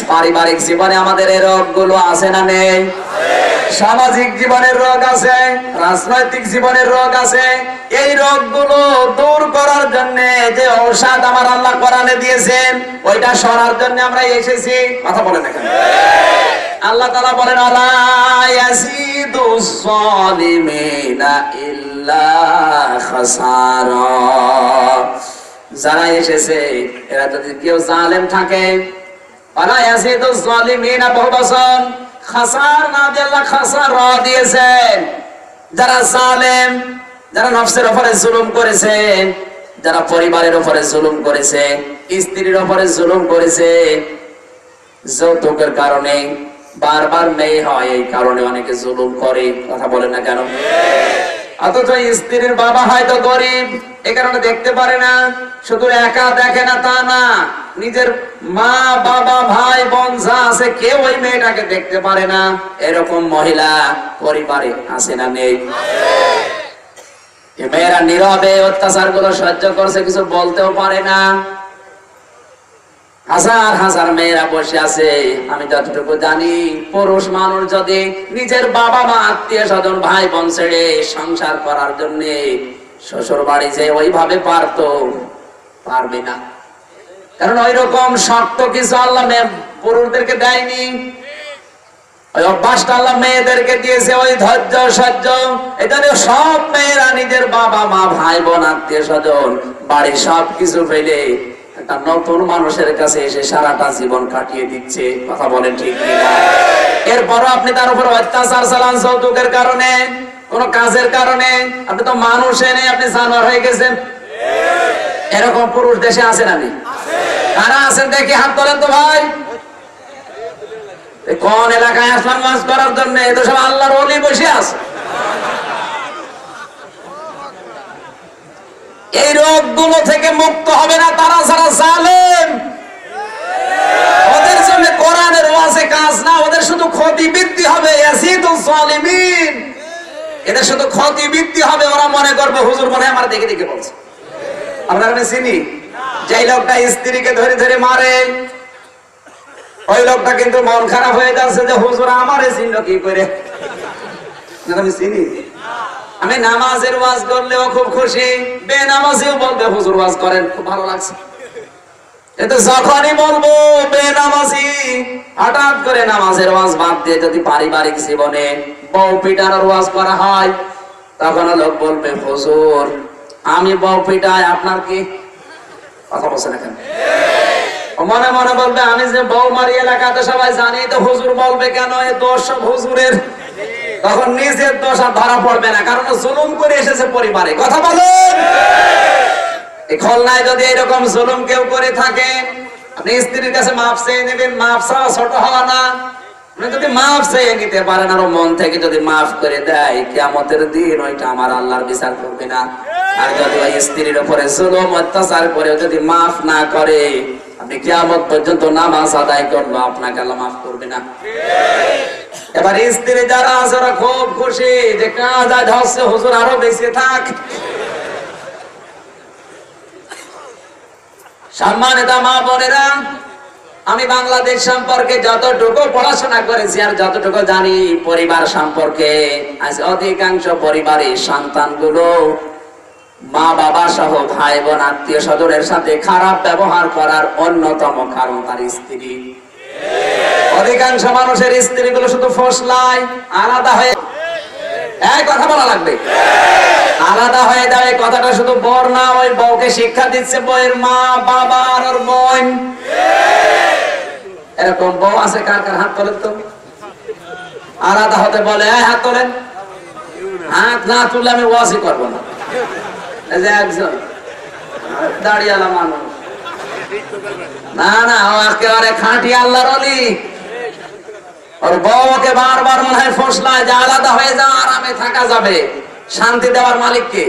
A: পারিবারিক জীবনে আমাদের এই রোগগুলো আছে না নেই? সামাজিক জীবনের রোগ আছে, রাজনৈতিক জীবনের রোগ আছে। এই রোগগুলো দূর করার জন্য যে ঔষধ আমার আল্লাহ কোরআনে দিয়েছেন, ওইটা শোনার জন্য আমরা এসেছি। কথা বলেন না কেন? আল্লাহ তাআলা বলেন, আলা ইয়াজিদুস যালিমিনা ইল্লা খাসারা। যারা এসেছে এরা যদি কেউ জালেম থাকে, আলা ইয়াজিদুস যালিমিনা বহুবচন, খাসার না দিয়ে আল্লাহ খাসারা দিয়েছেন। যারা জালেম, যারা নফসের উপরে জুলুম করেছে, যারা পরিবারের উপরে জুলুম করেছে, স্ত্রীর উপরে জুলুম করেছে, যৌতুকের কারণে বারবার মেয়ে হয়, এই কারণে অনেকে জুলুম করে। কথা বলেন না কেন? অথচ স্ত্রীর বাবা হয়তো গরিব, এ কারণে দেখতে পারে না। শুধু একা দেখে না তা না, নিজের মা বাবা ভাই বোন যা আছে কেউ ওই মেয়েটাকে দেখতে পারে না। এরকম মহিলা পরিবারে আছে না নেই? মেয়েরা নীরবে অত্যাচার গুলো সহ্য করছে, কিছু বলতেও পারে না। হাজার হাজার মেয়েরা বসে আছে। আমি যতটুকু জানি, পুরুষ মানুষ যদি নিজের বাবা মা আত্মীয় স্বজন ভাই বোন ছেড়ে সংসার করার জন্য শ্বশুর বাড়ি যে ওইভাবে পারতো, পারবে না। কারণ ওই রকম শক্ত কিছু আল্লাহ পুরুষদেরকে দেয়নি। ওই অভ্যাসটা আল্লাহ মেয়েদেরকে দিয়েছে, ওই ধৈর্য সহ্য। এটা সব মেয়েরা নিজের বাবা মা ভাই বোন আত্মীয় স্বজন বাড়ির সব কিছু ফেলে একটা নতুন মানুষের কাছে এসে সারাটা জীবন কাটিয়ে দিচ্ছে। কথা বলেন ঠিক কিনা? এরপরও আপনি তার উপর অত্যাচার চালান, যৌতুকের কারণে, কোন কাজের কারণে। আপনি তো মানুষ এনে আপনি জানোয়ার হয়ে গেছেন। এরকম পুরুষ দেশে আছেন? আমি কারা আছেন দেখি হাত তোলেন তো ভাই। কোন এলাকায় আসলাম ওয়াজ করার জন্য? এ তো সব আল্লাহর ওলি বসে আছে। এই রোগগুলো থেকে মুক্ত হবে না তারা যারা জালেম। ওদের জন্য কোরআনের ওয়াজে কাজ না, ওদের শুধু ক্ষতি বৃদ্ধি হবে। ইয়াসিদুল জালিমিন, এদের শুধু ক্ষতি বৃদ্ধি হবে। ওরা মনে করবে হুজুর মনে হয় আমার দেখে দেখে বলছে। আপনারা চিনি যে লোকটা স্ত্রীকে ধরে ধরে মারে, ওই লোকটা কিন্তু মন খারাপ হয়ে যাচ্ছে যে হুজুর আমারে চিনল কি করে। আমি চিনি। আমি নামাজের ওয়াজ করলেও খুব খুশি, বেনামাজিও বলবে হুজুর ওয়াজ করেন, খুব ভালো লাগছে। কিন্তু যখনই বলবো বেনামাজি, হঠাৎ করে নামাজের ওয়াজ বাদ দিয়ে যদি পারিবারিক জীবনে বউ পিটানোর ওয়াজ করা হয়, তখন লোক বলবে হুজুর আমি বউ পিটাই, আপনার কি? কথা বলছে না কেন? মনে মনে বলবে আমি যে বউ মারি এলাকাতে সবাই জানি, তো হুজুর বলবে কেন? এ দোষ সব হুজুরের। তখন নিজের দোষ আর ধরা পড়বে না, কারণ জুলুম করে এসেছে পরিবারে। কথা বলেন। এই খুলনায় যদি এরকম জুলুম কেউ করে থাকে, আপনি স্ত্রীর কাছে মাফ চেয়ে নেবেন। মাফ চাওয়া ছোট হওয়া না। আপনি যদি মাফ চেয়ে নিতে পারেন আর মন থেকে যদি মাফ করে দেয়, কিয়ামতের দিন ওইটা আমার আল্লাহর বিচার করবে না। আর যদি ওই স্ত্রীর উপরে জুলুম অত্যাচার করে যদি মাফ না করে, আপনি কিয়ামত পর্যন্ত নামাজ আদায় করলো, আপনাকে আল্লাহ মাফ করবে না। এবার স্ত্রী যারা আছে ওরা খুব খুশি যে কাজ আজ হচ্ছে, হুজুর আরো বেঁচে থাক। সম্মানিত মা বোনেরা, আমি বাংলাদেশ সম্পর্কে যতটুকু পড়াশোনা করেছি আর যতটুকু জানি পরিবার সম্পর্কে, আজ অধিকাংশ পরিবারের সন্তানগুলো মা বাবা সহ ভাই বোন আত্মীয় স্বজনের সাথে খারাপ ব্যবহার করার অন্যতম কারণ তার স্ত্রী। অধিকাংশ মানুষের স্ত্রীগুলো শুধু ফসলায়, আলাদা হয়ে এক কথা বলা লাগবে, আলাদা হয়ে যাবে। কথাটা শুধু বর না, ওই বউকে শিক্ষা দিচ্ছে বউয়ের মা বাবা আর ওর বোন। এরকম বউ আছে কার কার? হাত তোলেন তো। আলাদা হতে বলে হাত তোলেন। হাত না তুললে আমি ওয়াজই করবো না। এই যে একজন দাঁড়িয়ালা মানুষ, না না ও একেবারে খাঁটি আল্লাহর ওলি। ওর বউকে বারবার মনে হয় ফসলায় যে আলাদা হয়ে যাওয়া, আরামে থাকা যাবে। শান্তি দেওয়ার মালিক কে?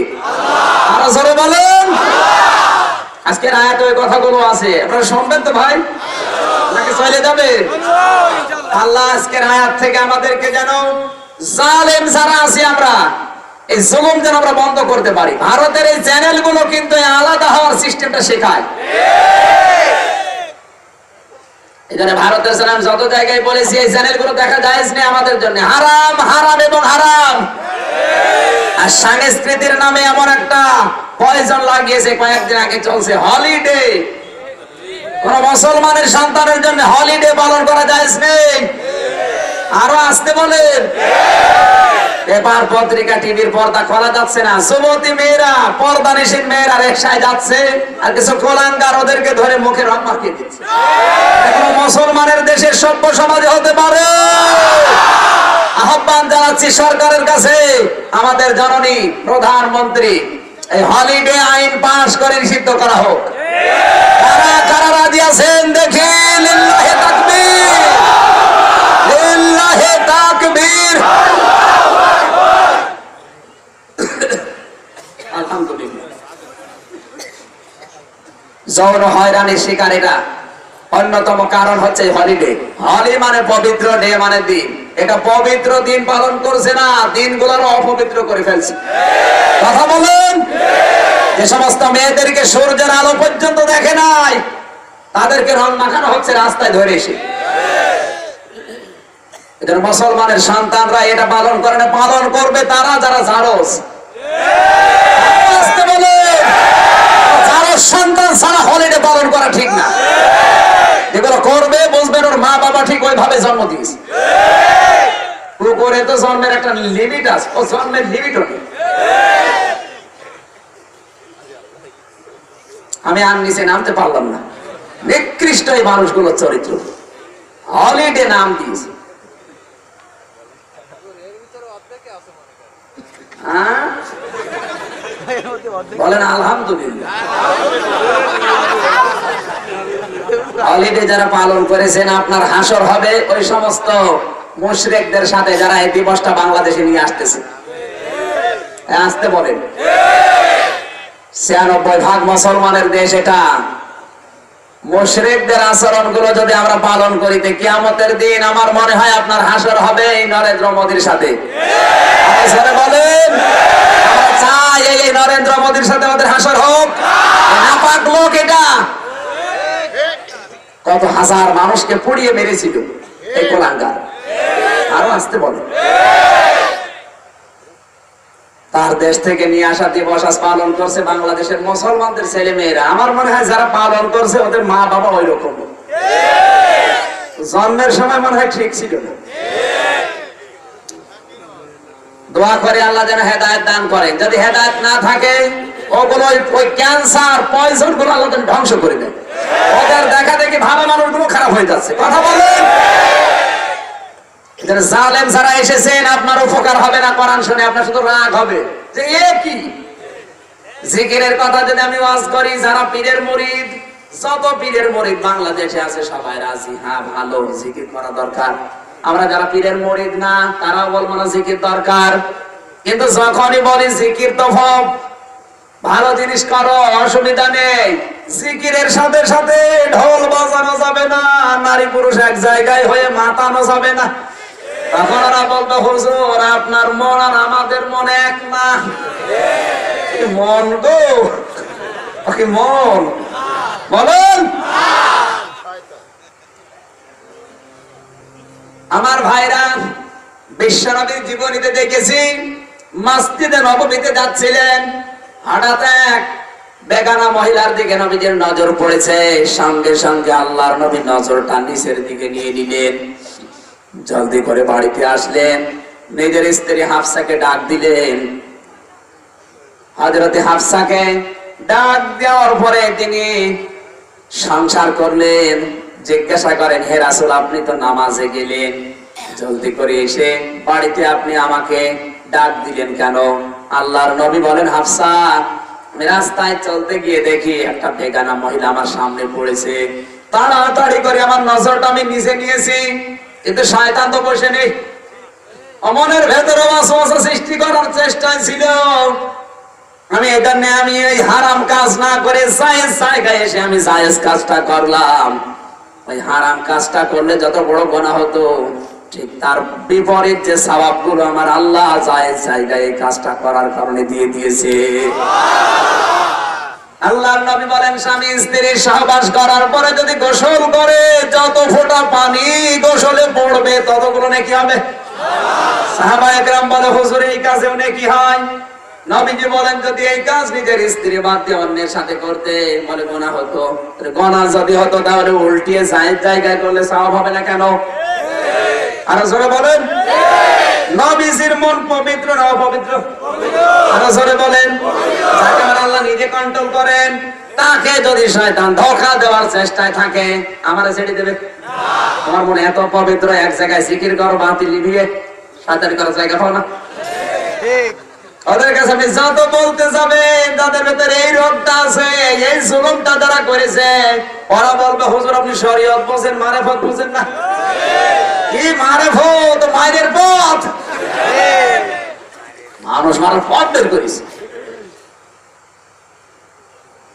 A: আরো জোরে বলেন। আজকের আয়াতে ওই কথাগুলো আছে, আপনারা শুনবেন তো ভাই নাকি চলে যাবে? আল্লাহ আজকের আয়াত থেকে আমাদেরকে যেন জালেম যারা আছি আমরা, এই জুলুম যেন আমরা বন্ধ করতে পারি। ভারতের এই চ্যানেলগুলো কিন্তু আলাদা হওয়ার সিস্টেমটা শেখায়। এই জন্য ভারতের চ্যানেল যত জায়গায় বলেছি এই চ্যানেলগুলো দেখা জায়েজ নেই আমাদের জন্য। হারাম, হারাম এবং হারাম। আর সংস্কৃতির নামে এমন একটা পয়জন লাগিয়েছে, কয়েকদিন আগে চলছে হলিডে। কোন মুসলমানের সন্তানের জন্য হলিডে পালন করা জায়েজ নেই। আরো আসতে বলেন। পেপার পত্রিকা টিভির পর্দা খোলা যাচ্ছে না। যুবতী মেয়েরা, পর্দানিশীন মেয়েরা রিকশায় যাচ্ছে আর কিছু কোলাঙ্গার ওদেরকে ধরে মুখে রং মাখিয়ে দিচ্ছে। এখন মুসলমানের দেশের সভ্য সমাজে হতে পারে? আহ্বান জানাচ্ছি সরকারের কাছে, আমাদের জননী প্রধানমন্ত্রী এই হলিডে আইন পাস করে নিষিদ্ধ করা হোক। কারা কারা রাজি আছেন দেখি? লিল্লাহি তাকবীর, লিল্লাহি তাকবীর। আলহামদুলিল্লাহ। যৌন হয়রানির শিকারীরা অন্যতম কারণ হচ্ছে হলিডে। হলি মানে পবিত্র, ডে মানে দিন। এটা পবিত্র দিন পালন করছে না, দিনগুলোর অপবিত্র করে ফেলছে। কথা বলেন। যে সমস্ত মেয়েদেরকে সূর্যের আলো পর্যন্ত দেখে নাই, তাদেরকে রং মাখানো হচ্ছে রাস্তায় ধরে এসে। এদের মুসলমানের সন্তানরা এটা পালন করে না, পালন করবে তারা যারা জারজ। জারজ সন্তান ছাড়া হলিডে পালন করা ঠিক না। যেগুলো করবে বুঝবেন ওর মা বাবা ঠিক ওইভাবে জন্ম দিয়েছে। পুকুরে তো জন্মের একটা লিমিট আছে, ও জন্মের লিমিট নেই। আমি আর নিচে নামতে পারলাম না, নিকৃষ্ট এই মানুষগুলোর চরিত্র। হলিডে নাম দিয়েছে। বলেন আলহামদুলিল্লাহ। হলিডে যারা পালন করেছেন, আপনার হাসর হবে ওই সমস্ত মুশরিকদের সাথে যারা এই দিবসটা বাংলাদেশে নিয়ে আসতেছে। আসতে বলেন। ৯৬% মুসলমানের দেশ এটা। মুশরিকদের আচরণ গুলো যদি আমরা পালন করি, কিয়ামতের দিন আমার মনে হয় আপনার হাসর হবে এই নরেন্দ্র মোদীর সাথে। বলেন, আমরা চাই এই নরেন্দ্র মোদীর সাথে আমাদের হাসর হোক। নাপাক লোক এটা। কত হাজার মানুষকে পুড়িয়ে মেরেছিল এই কোলাঙ্গার। আরো আসতে বলে। তার দেশ থেকে নিয়ে আসা দিবস আজ পালন করছে বাংলাদেশের মুসলমানদের ছেলে মেয়েরা। আমার মনে হয় যারা পালন করছে ওদের মা বাবা ওই রকম। জন্মের সময় মনে হয় ঠিক ছিল না। দোয়া করে আল্লাহ যেন হেদায়েত দান করেন। যদি হেদায়েত না থাকে, ওগুলো ওই ক্যান্সার পয়জন গুলো আল্লাহ ধ্বংস করে দেন। ওদের দেখা দেখি ভালো মানুষগুলো খারাপ হয়ে যাচ্ছে। কথা বলেন। জালেম যারা এসেছেন, আপনার উপকার হবে না কোরআন শুনে, আপনার শুধু রাগ হবে যে এ কি। জিকিরের কথা যদি আমি ওয়াজ করি, যারা পীরের মুরিদ, যত পীরের মুরিদ বাংলাদেশে আছে সবাই রাজি, হ্যাঁ ভালো জিকির করা দরকার। আমরা যারা পীরের মুরিদ না, তারাও বলবো না জিকির দরকার। কিন্তু যখনই বলি জিকির তো ভালো জিনিস করো, অসুবিধা নেই, জিকিরের সাথে সাথে ঢোল বাজানো যাবে না, নারী পুরুষ এক জায়গায় হয়ে মাতানো যাবে না। তখন ওরা বলতো হুজুর আপনার মন আর আমাদের মন এক না। মন গো, ওকে মন বলেন। আমার ভাইরা, বিশ্বনবীর জীবনীতে দেখেছি, মসজিদে নববীতে যাচ্ছিলেন, হঠাৎ এক বেগানা মহিলার দিকে নবীদের নজর পড়েছে। সঙ্গে সঙ্গে আল্লাহর নবী নজরটা নিচের দিকে নিয়ে নিলেন। জলদি করে বাড়িতে আসলেন, নিজের স্ত্রী হাফসাকে ডাক দিলেন। হযরতে হাফসাকে ডাক দেওয়ার পরে তিনি সংসার করলেন। জিজ্ঞাসা করেন, হে রাসূল আপনি তো নামাজে গেলেন, জলদি করে এসে বাড়িতে আপনি আমাকে ডাক দিলেন কেন? আল্লাহর নবী বলেন, হাফসা আমি রাস্তায় চলতে গিয়ে দেখি একটা বেগানা মহিলা আমার সামনে পড়েছে। তাড়াতাড়ি করে আমার নজরটা আমি নিচে নিয়েছি, কিন্তু শয়তান তো বসে নেই। মনের ভেতরে ওয়াসওয়াসা সৃষ্টি করার চেষ্টায় ছিল। আমি এটা নিয়ে আমি এই হারাম কাজ না করে জায়েজ জায়গায় এসে আমি জায়েজ কাজটা করলাম। ওই হারাম কাজটা করলে যত বড় গুনাহ হতো, ঠিক তার বিপরীত যে সওয়াবগুলো আমার আল্লাহ জায়েজ জায়গায় এই কাজটা করার কারণে দিয়ে দিয়েছে। আল্লাহর নবী বলেন, স্বামী স্ত্রী সহবাস করার পরে যদি গোসল করে, যত ফোঁটা পানি গোসলে পড়বে ততগুলো নেকি হবে। সাহাবায়ে কেরাম বলে, হুজুর এই কাজেও নেকি হয়? নবীজি বলেন, যদি এই কাজ নিজের স্ত্রী বাদ দিয়ে অন্যের সাথে করতে, বলে গুনাহ হতো। গুনাহ যদি হতো তাহলে উল্টিয়ে জায়েজ জায়গায় করলে সওয়াব হবে না কেন? আর জোরে বলেন। নবীজির মন পবিত্র না অপবিত্র? আর জোরে বলেন। যাকে আল্লাহ নিজে কন্ট্রোল করেন, তাকে যদি শয়তান ধোঁকা দেওয়ার চেষ্টায় থাকে, আমারে ছেড়ে দেবে? তোমার মনে এত পবিত্র, এক জায়গায় জিকির করো, বাতি লিভিয়ে শয়তানি করার জায়গা পাও না। ওদের কাছে আপনি যত বলতে যাবেন, তাদের ভেতরে এই রোগটা আছে, এই জুলুমটা যারা করেছে, ওরা বলবে হুজুর আপনি শরীয়ত বুঝেন, মারেফত বুঝেন না। কি মারেফত? মায়ের পথ। মানুষ মারার পথ বের করেছে।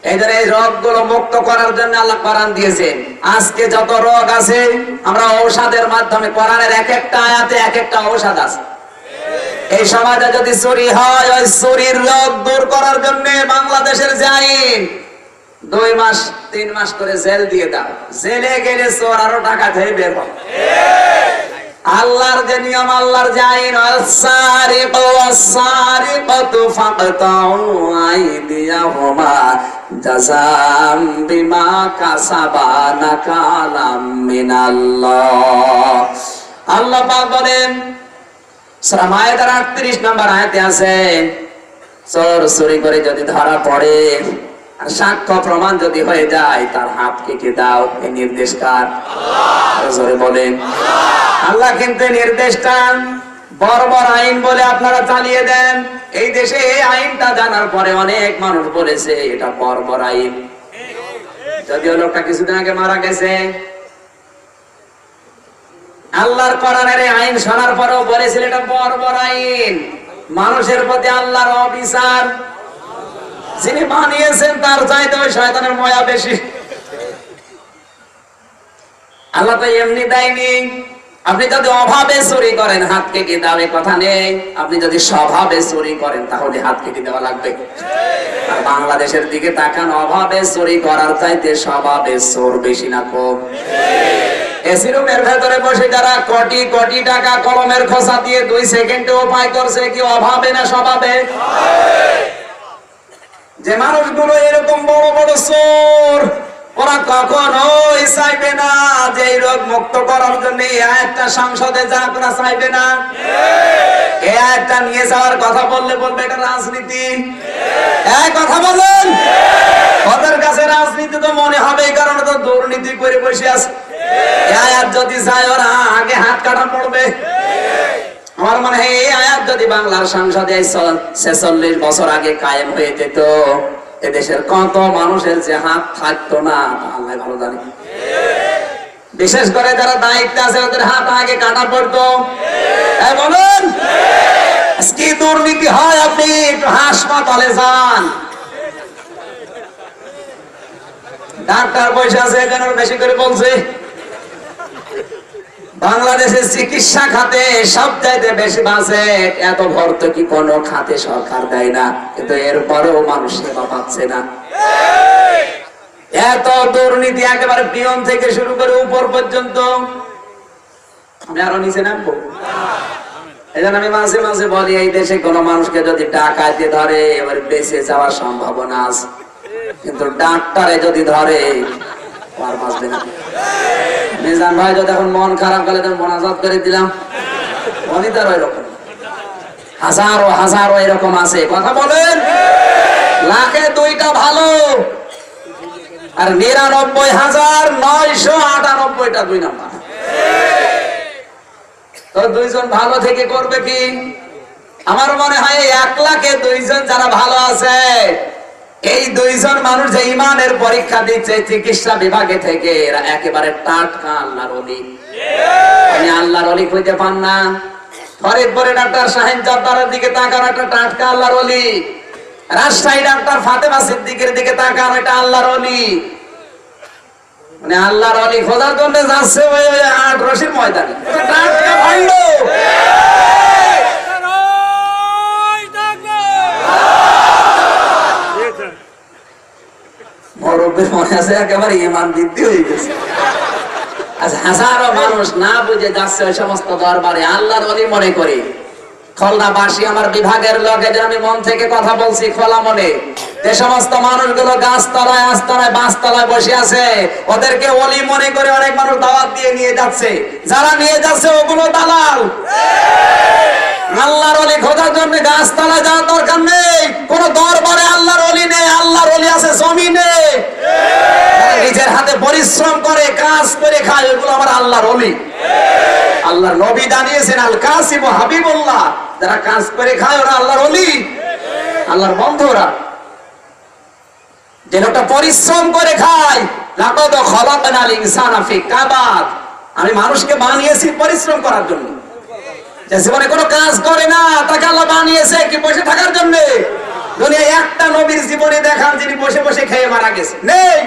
A: এই জন্য এই রোগ গুলো মুক্ত করার জন্য আল্লাহ কোরআন দিয়েছেন। আজকে যত রোগ আছে আমরা ঔষধের মাধ্যমে, কোরআনের এক একটা আয়াতে এক একটা ঔষধ আছে। এই সমাজে যদি চুরি হয়, ওই চুরির রোগ দূর করার জন্য বাংলাদেশের যে আইন 2 মাস 3 মাস করে জেল দিয়ে দাও, জেলে গেলে চোর আরো টাকা খেয়ে বের হয়। আল্লাহর যে নিয়ম, আল্লাহর যে আইন, আস-সারিকু ওয়াস-সারিকাতু ফাকতাউ আইদিয়াহুমা জাযাম বিমা কাসাবা নাকালাম মিনাল্লাহ। আল্লাহ পাক বলেন সূরা মায়েদার 38 নম্বর আয়াতে আছে, চোর চুরি করে যদি ধরা পড়ে আর সাক্ষ্য প্রমাণ যদি হয়ে যায়, তার হাত কেটে দাও। এই নির্দেশ কার? আল্লাহ। জোরে বলেন আল্লাহ। কিন্তু নির্দেশটা বর্বর আইন বলে আপনারা চালিয়ে দেন। এই দেশে এই আইনটা জানার পরে অনেক মানুষ বলেছে এটা বর্বর আইন। যদিও লোকটা কিছুদিন আগে মারা গেছে, আল্লাহর কোরআনের আইন শোনার পরেও বলেছিল এটা বর্বর আইন, মানুষের প্রতি আল্লাহর অবিচার। যিনি বানিয়েছেন তার চাইতে ওই শয়তানের ময়া বেশি। আল্লাহ তো এমনি দেয়নি। আপনি যদি অভাবে চুরি করেন হাত কেটে দেওয়ার কথা নেই, আপনি যদি স্বভাবে চুরি করেন তাহলে হাত কেটে দেওয়া লাগবে। আর বাংলাদেশের দিকে তাকান, অভাবে চুরি করার চাইতে স্বভাবে চোর বেশি না কম? এসি রুমের ভেতরে বসে যারা কোটি কোটি টাকা কলমের খোসা দিয়ে 2 সেকেন্ডে উপায় করছে, কি অভাবে না স্বভাবে? যে মানুষগুলো এরকম বড় বড় চোর, ওরা কখনোই চাইবে না যে এই রোগ মুক্ত করার জন্য এই আয়াতটা সংসদে যা ওরা চাইবে না। এই আয়াতটা নিয়ে যাওয়ার কথা বললে বলবে এটা রাজনীতি। এই কথা বলেন, ওদের কাছে রাজনীতি তো মনে হবে, এই কারণে তো দুর্নীতি করে বসে আছে। এই আয়াত যদি চায় ওরা আগে হাত কাটা পড়বে। আমার মনে হয় এই আয়াত যদি বাংলার সংসদে 46 বছর আগে কায়েম হয়ে যেত, এদেশের কত মানুষের যে হাত থাকতো না আল্লাহ ভালো জানে। বিশেষ করে যারা দায়িত্বে আছে ওদের হাত আগে কাটা পড়তো। বলুন কি দুর্নীতি হয়? আপনি একটু হাসপাতালে যান, ডাক্তার পয়সা আছে এখানে বেশি করে বলছে। বাংলাদেশের চিকিৎসা খাতে সবচাইতে বেশি বাজেট, এত ভর্তুকি কোন খাতে সরকার দেয় না, কিন্তু এরপরেও মানুষ সেবা পাচ্ছে না। এত দুর্নীতি, একেবারে পিয়ন থেকে শুরু করে উপর পর্যন্ত। আমি আরো নিচে নামবো? এই জন্য আমি মাঝে মাঝে বলি, এই দেশে কোন মানুষকে যদি ডাকাইতে ধরে এবার বেঁচে যাওয়ার সম্ভাবনা আছে, কিন্তু ডাক্তারে যদি ধরে আর বাঁচবে না। মিজান ভাই যদি এখন মন খারাপ করে মোনাজাত করে দিলাম, অনিতার এরকম হাজারো হাজারো এরকম আছে। কথা বলেন, লাখে 2টা ভালো আর 99,998টা 2 নাম্বার। তো 2 জন ভালো থেকে করবে কি? আমার মনে হয় 1 লাখে 2 জন যারা ভালো আছে, এই 2 জন মানুষ যে ইমানের পরীক্ষা দিচ্ছে চিকিৎসা বিভাগে থেকে, এরা একেবারে টাটকা আল্লাহর ওলি। আপনি আল্লাহর ওলি খুঁজে পান না? ফরিদপুরে ডাক্তার শাহিন জব্বারের দিকে তাকান, একটা টাটকা আল্লাহর ওলি। রাজশাহী ডাক্তার ফাতেমা সিদ্দিকের দিকে তাকান, এটা আল্লাহর ওলি। মানে আল্লাহর ওলি খোঁজার জন্য যাচ্ছে ওই 8 রশির ময়দানে। এটা টাটকা ভালো। মনে আছে একেবারে ইমান বৃদ্ধি হয়ে গেছে। হাজারো মানুষ না বুঝে যাচ্ছে ওই সমস্ত দরবারে আল্লাহর ওলি মনে করে। খুলনাবাসী আমার বিভাগের লোক, আমি মন থেকে কথা বলছি খোলা মনে, যে সমস্ত মানুষগুলো গাছতলায় আস্তলায় বাঁশতলায় বসে আছে, ওদেরকে ওলি মনে করে অনেক মানুষ দাওয়াত দিয়ে নিয়ে যাচ্ছে। যারা নিয়ে যাচ্ছে ওগুলো দালাল। আল্লাহর ওলি খোঁজার জন্য গাছতলায় যাওয়ার দরকার নেই, কোন দরবারে আল্লাহর ওলি নেই। আল্লাহর ওলি আছে জমিনে, নিজের হাতে পরিশ্রম করে কাজ করে খায়, ওগুলো আমার আল্লাহর ওলি। আল্লাহর নবী জানিয়েছেন আল কাসিম হাবিবুল্লাহ, যারা কাজ করে খায় ওরা আল্লাহর ওলি, আল্লাহর বন্ধুরা। যে লোকটা পরিশ্রম করে খায়, লাকাদ খালাকনাল ইনসানা ফি কাবাদ, আমি মানুষকে বানিয়েছি পরিশ্রম করার জন্য। যে জীবনে কোনো কাজ করে না, তাকে আল্লাহ বানিয়েছে কি বসে থাকার জন্য?
B: দুনিয়ায় একটা নবীর জীবনে দেখান যিনি বসে বসে খেয়ে মারা গেছে, নেই।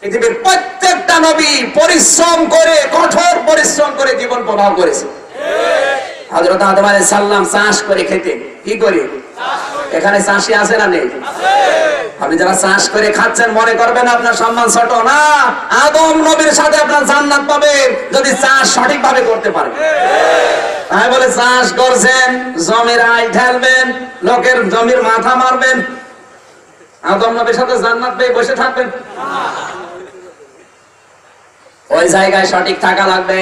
B: পৃথিবীর প্রত্যেকটা নবী পরিশ্রম করে, কঠোর পরিশ্রম করে জীবন প্রবাহ করেছে। হযরত আদম আলাইহিস সালাম চাষ করে খেতেন। কি করে? এখানে চাষি আছে না নেই? আপনি যারা চাষ করে খাচ্ছেন মনে করবেন আপনার সম্মান ছোট না। আদম নবীর সাথে আপনার জান্নাত পাবেন যদি চাষ সঠিকভাবে করতে পারেন। তাই বলে চাষ করছেন, জমির আয় ঢালবেন, লোকের জমির মাথা মারবেন, আদম নবীর সাথে জান্নাত পেয়ে বসে থাকবেন? ওই জায়গায় সঠিক থাকা লাগবে।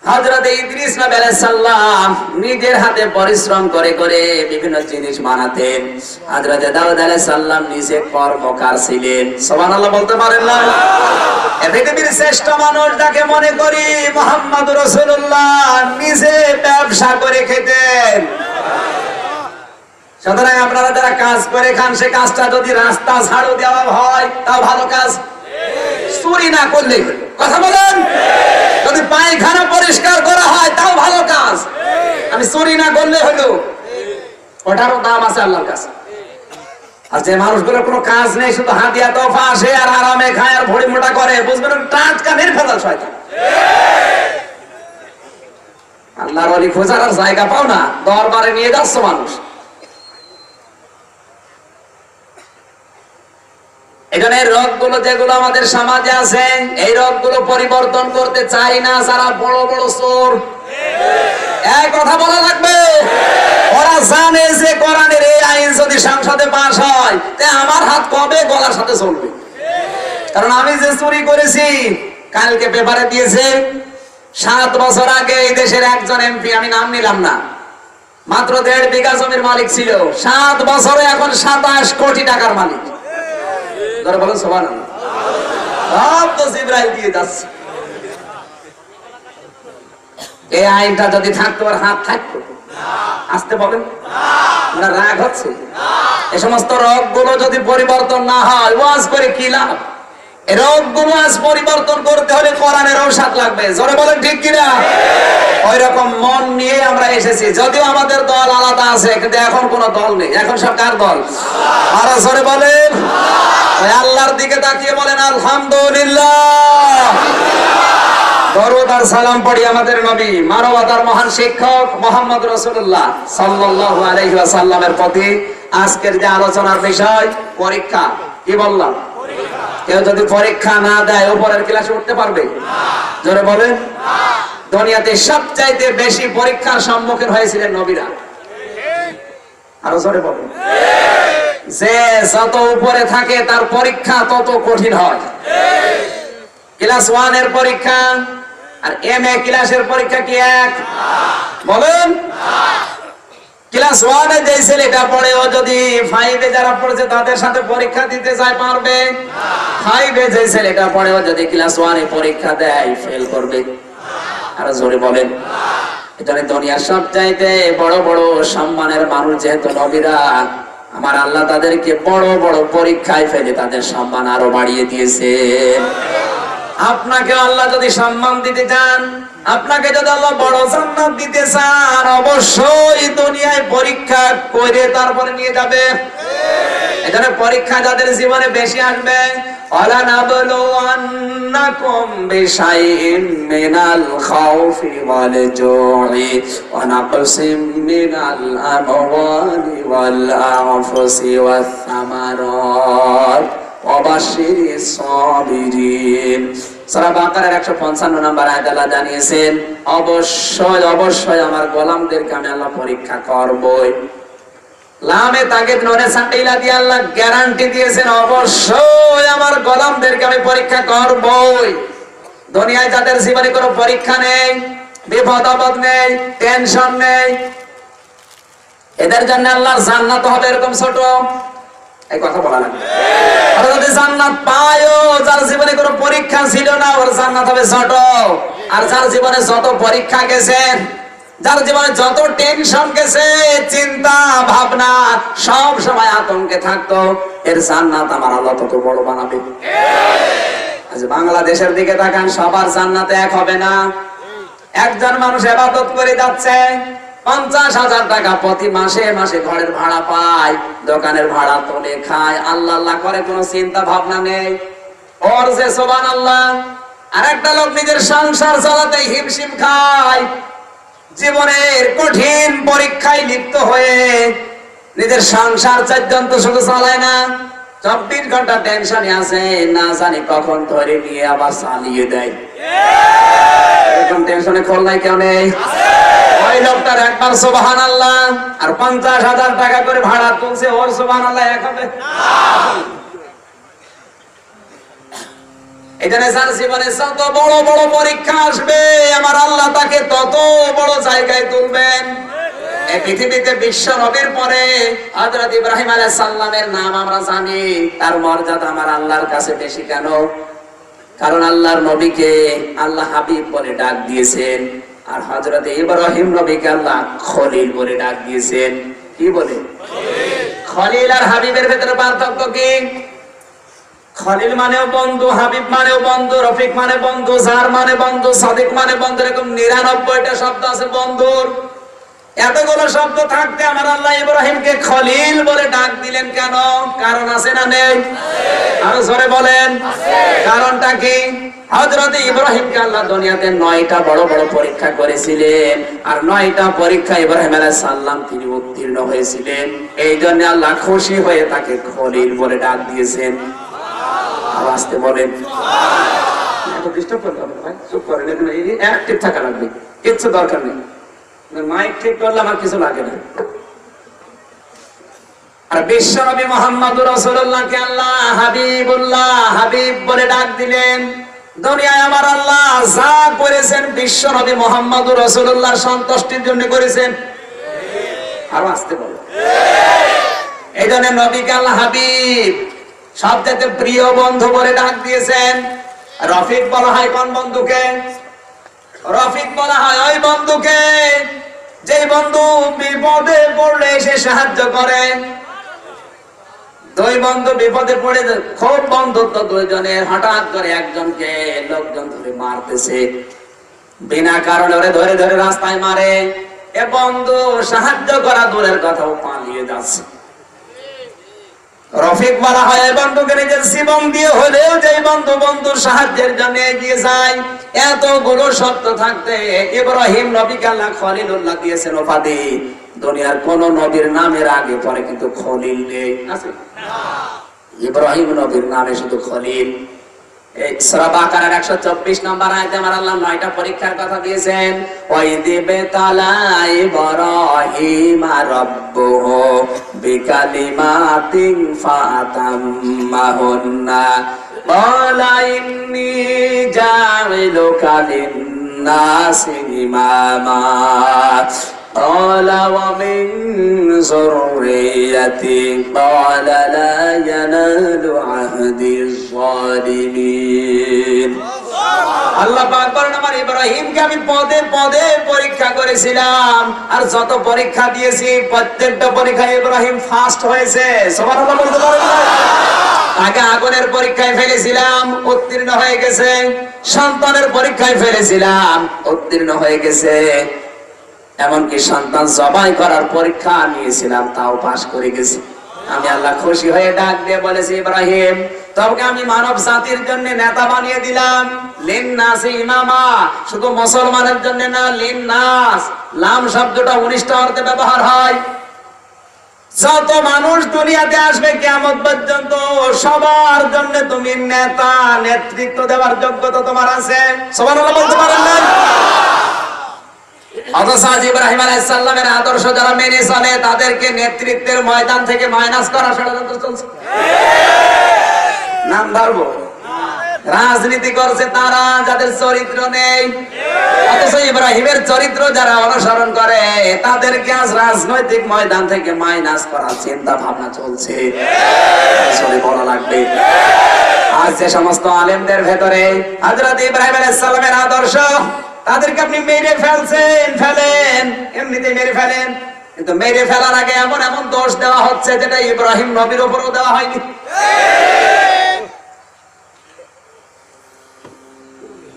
B: হযরত ইদ্রিস নবী আলাইহিস সালাম নিজের হাতে পরিশ্রম করে করে বিভিন্ন জিনিস বানাতেন। হযরত দাউদ আলাইহিস সালাম নিজে কর্মকার ছিলেন। সুবহানাল্লাহ বলতে পারেন না? এই পৃথিবীর শ্রেষ্ঠ মানুষ যাকে মনে করি মুহাম্মদ রাসূলুল্লাহ নিজে ব্যবসা করে খেতেন। সুতরাং আপনারা যারা কাজ করে খান সে কাজটা যদি রাস্তা ঝাড়ু দেওয়া হয় তাও ভালো কাজ, চুরি না করলে। কথা বলেন? যদি পায়খানা পরিষ্কার করা হয় তাও ভালো কাজ, আমি চুরি না করলে হলো। ওটারও দাম আছে আল্লাহর কাছে। আর যে মানুষগুলোর কোনো কাজ নেই, শুধু হাতিয়া তোফা আসে আর আরামে খায় আর ভড়ি মোটা করে, বুঝবেন টাটকা নির্ভেজাল শয়তান। আল্লাহর ওলি খোঁজার আর জায়গা পাও না, দরবারে নিয়ে যাচ্ছ মানুষ। এখানে রোগগুলো যেগুলো আমাদের সমাজে আছে, এই রোগগুলো পরিবর্তন করতে চাই না যারা বড় বড় চোর। এই কথা বলা লাগবে। ওরা জানে যে কোরআনের এই আইন যদি সংসদে পাস হয় তে আমার হাত কবে গলার সাথে চলবে। কারণ আমি যে চুরি করেছি, কালকে পেপারে দিয়েছে 7 বছর আগে এই দেশের একজন এমপি, আমি নাম নিলাম না, মাত্র 1.5 বিঘা জমির মালিক ছিল। 7 বছরে এখন 27 কোটি টাকার মালিক। বলেন সুবহানাল্লাহ। সব তো জিবরাইল দিয়ে যাচ্ছে। এই আইনটা যদি থাকতো আর হাত থাকতো, আসতে বলেন না, রাগ হচ্ছে। এই সমস্ত রোগগুলো যদি পরিবর্তন না হয় ওয়াজ করে কি লাভ? এই রোগগুলো আজ পরিবর্তন করতে হলে কোরআনের ঔষধ লাগবে। জোরে বলেন ঠিক কিনা? ওই রকম মন নিয়ে আমরা এসেছি। যদিও আমাদের দল আলাদা আছে, কিন্তু এখন কোন দল নেই। এখন সরকার দল। আরো জোরে বলেন, ওই আল্লাহর দিকে তাকিয়ে বলেন আলহামদুলিল্লাহ। দরুদ আর সালাম পড়ি আমাদের নবী, মানবতার মহান শিক্ষক মুহাম্মদ রাসূলুল্লাহ সাল্লাল্লাহু আলাইহি ওয়াসাল্লামের প্রতি। আজকের যে আলোচনার বিষয় পরীক্ষা। কি বললাম? কেউ যদি পরীক্ষা না দেয় উপরের ক্লাসে উঠতে পারবে? জোরে বলেন। দুনিয়াতে সবচাইতে বেশি পরীক্ষার সম্মুখীন হয়েছিলেন নবীরা। আরো জোরে বলেন। যে যত উপরে থাকে তার পরীক্ষা তত কঠিন হয়। ক্লাস 1 এর পরীক্ষা আর MA ক্লাসের পরীক্ষা কি এক? বলেন। ক্লাস 1 এ যে ছেলেটা পড়ে ও যদি 5 এ যারা পড়ছে তাদের সাথে পরীক্ষা দিতে যায় পারবে? 5 এ যে ছেলেটা পড়ে ও যদি ক্লাস 1 এ পরীক্ষা দেয় ফেল করবে। আর জোরে বলেন। এটা দুনিয়ার সবচাইতে বড় বড় সম্মানের মানুষ যেহেতু নবীরা, আমার আল্লাহ তাদেরকে বড় বড় পরীক্ষায় ফেলে তাদের সম্মান আরো বাড়িয়ে দিয়েছে। আপনাকে আল্লাহ যদি সম্মান দিতে চান, আপনাকে যদি আল্লাহ বড় জান্নাত দিতে চান, অবশ্যই দুনিয়ায় পরীক্ষা করে তারপরে নিয়ে যাবে। এখানে পরীক্ষা যাদের জীবনে বেশি আসবে, وَلَنَبْلُوَنَّكُمْ بِشَيْءٍ مِّنَ الْخَوْفِ وَالْجُوعِ وَنَقْصٍ مِّنَ الْأَمْوَالِ وَالْأَنفُسِ وَالثَّمَرَاتِ وَبَشِّرِ الصَّابِرِينَ। সূরা বাকারার 155 নম্বর আয়াতে আল্লাহ জানিয়েছেন, অবশ্যই অবশ্যই আমার গোলামদেরকে আমি আল্লাহ পরীক্ষা করবই। লামে তাকিদ নুনে সাকিলা দিয়ে আল্লাহ গ্যারান্টি দিয়েছেন, অবশ্যই আমার গোলামদেরকে আমি পরীক্ষা করবই। দুনিয়ায় যাদের জীবনে কোনো পরীক্ষা নেই, বিপদ আপদ নেই, টেনশন নেই, এদের জন্য আল্লাহর জান্নাত হবে এরকম ছোট। এই কথা বলা লাগবে। আর যদি জান্নাত পায়ও, যার জীবনে কোনো পরীক্ষা ছিল না ওর জান্নাত হবে ছোট। আর যার জীবনে যত পরীক্ষা গেছে, যার জীবনে যত টেনশন গেছে, চিন্তা ভাবনা, সব সময় আতঙ্কে থাকতো, এর জান্নাত আমার আল্লাহ তত বড় বানাবে। আজ বাংলাদেশের দিকে তাকান, সবার জান্নাতে এক হবে না। একজন মানুষ ইবাদত করে যাচ্ছে, 50,000 টাকা প্রতি মাসে মাসে ঘরের ভাড়া পায়, দোকানের ভাড়া তোলে, খায়, আল্লাহ আল্লাহ করে, কোনো চিন্তা ভাবনা নেই। ওর যে সুবহানাল্লাহ। আর একটা লোক নিজের সংসার চালাতে হিমশিম খায়, জীবনের কঠিন পরীক্ষায় লিপ্ত হয়ে নিজের সংসার চাইতে শুধু চালায় না, 24 ঘন্টা টেনশনে আছে, না জানি কখন ধরে নিয়ে আবার চালিয়ে দেয়। এরকম টেনশনে খোল নাই কেউ নেই। ওই লোকটার একবার সুবহানাল্লাহ আর 50,000 টাকা করে ভাড়া তুলছে, ওর সুবহানাল্লাহ এক হবে? এখানে যার জীবনে যত বড় বড় পরীক্ষা আসবে, আমার আল্লাহ তাকে তত বড় জায়গায় তুলবেন। এই পৃথিবীতে বিশ্ব নবীর পরে হযরত ইব্রাহিম আলাইহিস সালামের নাম আমরা জানি, তার মর্যাদা আমার আল্লাহর কাছে বেশি কেন? কারণ আল্লাহর নবীকে আল্লাহ হাবিব বলে ডাক দিয়েছেন, আর হযরত ইব্রাহিম নবীকে আল্লাহ খলিল বলে ডাক দিয়েছেন। কি বলে? খলিল আর হাবিবের ভেতরে পার্থক্য কি? খলিল মানেও বন্ধু, হাবিব মানেও বন্ধু, রফিক মানে বন্ধু, জার মানে বন্ধু, সাদিক মানে বন্ধু, এরকম 99টা শব্দ আছে বন্ধুর। এতগুলো শব্দ থাকতে আমার আল্লাহ ইব্রাহিমকে খলিল বলে ডাক দিলেন কেন? কারণ আছে না নেই? আরো জোরে বলেন। কারণটা কি? হযরত ইব্রাহিমকে আল্লাহ দুনিয়াতে 9টা বড় বড় পরীক্ষা করেছিলেন, আর 9টা পরীক্ষা ইব্রাহিম আলাইহিস সালাম তিনি উত্তীর্ণ হয়েছিলেন। এই জন্য আল্লাহ খুশি হয়ে তাকে খলিল বলে ডাক দিয়েছেন। আসতে বলেন। এত ডিস্টার্ব করতে হবে ভাই, চুপ করেন, এখানে অ্যাক্টিভ থাকা লাগবে, কিচ্ছু দরকার নেই। মাইক ঠিক করলে আমার কিছু লাগে না। আর বিশ্ব নবী মুহাম্মদুর রাসূলুল্লাহকে আল্লাহ হাবিবুল্লাহ, হাবিব বলে ডাক দিলেন। দুনিয়ায় আমার আল্লাহ যা করেছেন বিশ্ব নবী মুহাম্মদুর রাসূলুল্লাহর সন্তুষ্টির জন্য করেছেন। আর আসতে বলো। এই জন্য নবীকে আল্লাহ হাবিব, সবচেয়ে প্রিয় বন্ধু বলে ডাক দিয়েছেন। রফিক বলা হয় কোন বন্ধুকে? রফিক বলা হয় ওই বন্ধুকে যে বন্ধু বিপদে পড়লে এসে সাহায্য করে। দুই বন্ধু বিপদে পড়ে, খুব বন্ধুত্ব দুইজনের, হঠাৎ করে একজনকে লোকজন ধরে মারতেছে, বিনা কারণে ওরে ধরে ধরে রাস্তায় মারে। এ বন্ধু সাহায্য করা দূরের কথাও পালিয়ে যাচ্ছে। রফিক বলা হয় এই বন্ধুকে নিজের জীবন দিয়ে হলেও যে বন্ধু বন্ধুর সাহায্যের জন্য এগিয়ে যায়। এতগুলো শব্দ থাকতে ইব্রাহিম নবীকে আল্লাহ খলিলুল্লাহ দিয়েছেন উপাধি। দুনিয়ার কোন নবীর নামের আগে পরে কিন্তু খলিল নেই, আছে? ইব্রাহিম নবীর নামে শুধু খলিল। এই সূরা বাকারার 124 নম্বর আয়াতে আমার আল্লাহ 9টা পরীক্ষার কথা দিয়েছেন। ওয়াইদিবে তালা ইব্রাহিম রাব্বুহু বিকালিমাতিন ফাতাম্মাহুন্না ক্বালা ইন্নী জাইলুকা লিন-নাসি ইমামা ক্বালা ওয়া মিন যুররিয়্যাতি ক্বালা লা ইয়ানালু আহদিজ যালিমিন। আল্লাহ পাক বলেন আমার ইব্রাহিমকে আমি পদে পদে পরীক্ষা করেছিলাম, আর যত পরীক্ষা দিয়েছি প্রত্যেকটা পরীক্ষায় ইব্রাহিম ফার্স্ট হয়েছে। সুবহানাল্লাহ বলতে পারেন না? আগে আগুনের পরীক্ষায় ফেলেছিলাম, উত্তীর্ণ হয়ে গেছে। সন্তানের পরীক্ষায় ফেলেছিলাম, উত্তীর্ণ হয়ে গেছে। এমনকি সন্তান জবাই করার পরীক্ষা নিয়েছিলাম, তাও পাশ করে গেছে। আমি আল্লাহ খুশি হয়ে ডাক দিয়ে বলেছি ইব্রাহিম তোকে আমি মানব জাতির জন্য নেতা বানিয়ে দিলাম। লিন-নাসি ইমামা, শুধু মুসলমানের জন্য না, লিন-নাস লাম শব্দটা 19টা অর্থে ব্যবহার হয়। যত মানুষ দুনিয়াতে আসবে কিয়ামত পর্যন্ত সবার জন্য তুমি নেতা, নেতৃত্ব দেওয়ার যোগ্যতা তোমার আছে। সুবহানাল্লাহ বলতে পারেন না? অথচ ইব্রাহিম আলাইহিস সালামের আদর্শ যারা মেনে চলে তাদেরকে নেতৃত্বের ময়দান থেকে মাইনাস করা ষড়যন্ত্র চলছে। নাম ধরবো? রাজনীতি করছে তারা যাদের চরিত্র নেই, অথচ ইব্রাহিমের চরিত্র যারা অনুসরণ করে তাদেরকে আজ রাজনৈতিক ময়দান থেকে মাইনাস করার চিন্তা ভাবনা চলছে। বলা লাগবে আজ যে সমস্ত আলেমদের ভেতরে হযরত ইব্রাহিম আলাইহিস সালামের আদর্শ, তাদেরকে আপনি মেরে ফেলেন, এমনিতে মেরে ফেলেন, কিন্তু মেরে ফেলার আগে এমন এমন দোষ দেওয়া হচ্ছে যেটা ইব্রাহিম নবীর উপরও দেওয়া হয়নি।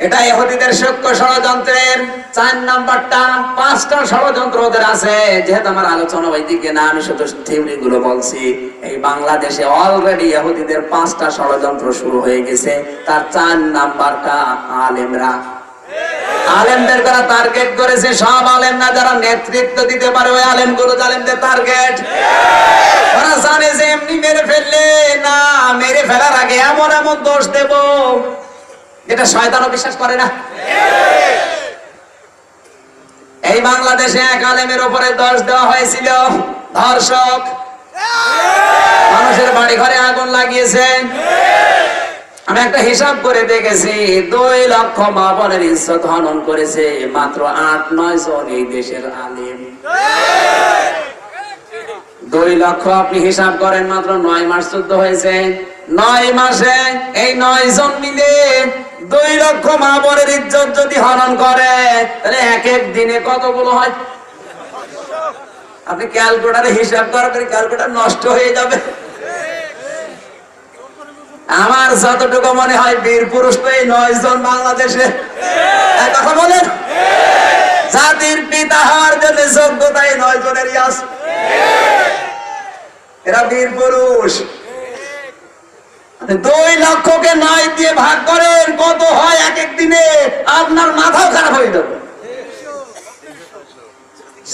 B: এটা ইহুদিদের সূক্ষ্ম ষড়যন্ত্রের 4 নাম্বারটা। 5টা ষড়যন্ত্র ওদের আছে। যেহেতু আমার আলোচনা ওইদিকে না, আমি শুধু থিওরি গুলো বলছি। এই বাংলাদেশে অলরেডি ইহুদিদের 5টা ষড়যন্ত্র শুরু হয়ে গেছে। তার 4 নাম্বারটা আলেমরা, আলেমদের যারা টার্গেট করেছে। সব আলেম না, যারা নেতৃত্ব দিতে পারে ওই আলেমগুলো আলেমদের টার্গেট। ওরা জানে যে এমনি মেরে ফেললে না, মেরে ফেলার আগে এমন এমন দোষ দেব যেটা শয়তানও বিশ্বাস করে না। এই বাংলাদেশে এক আলেমের উপরে দোষ দেওয়া হয়েছিল ধর্ষক। মানুষের বাড়ি ঘরে আগুন লাগিয়েছে। আমি একটা হিসাব করে দেখেছি, 2 লক্ষ মা বোনের ইজ্জত হনন করেছে মাত্র 8-9 জন এই দেশের আলেম। 2 লক্ষ আপনি হিসাব করেন, মাত্র 9 মাস যুদ্ধ হয়েছে। 9 মাসে এই 9 জন মিলে 2 লক্ষ মা বোনের ইজ্জত যদি হনন করে, তাহলে এক এক দিনে কতগুলো হয়? আপনি ক্যালকুলেটারে হিসাব করবেন, ক্যালকুলেটার নষ্ট হয়ে যাবে। আমার যতটুকু মনে হয় বীর পুরুষ তো এই 9 জন বাংলাদেশে। কথা বলেন, জাতির পিতা হওয়ার জন্য যোগ্যতা এই 9 জনেরই আছে। এরা বীর পুরুষ। 2 লক্ষকে 9 দিয়ে ভাগ করেন, কত হয় এক এক দিনে? আপনার মাথাও খারাপ হয়ে যাবে।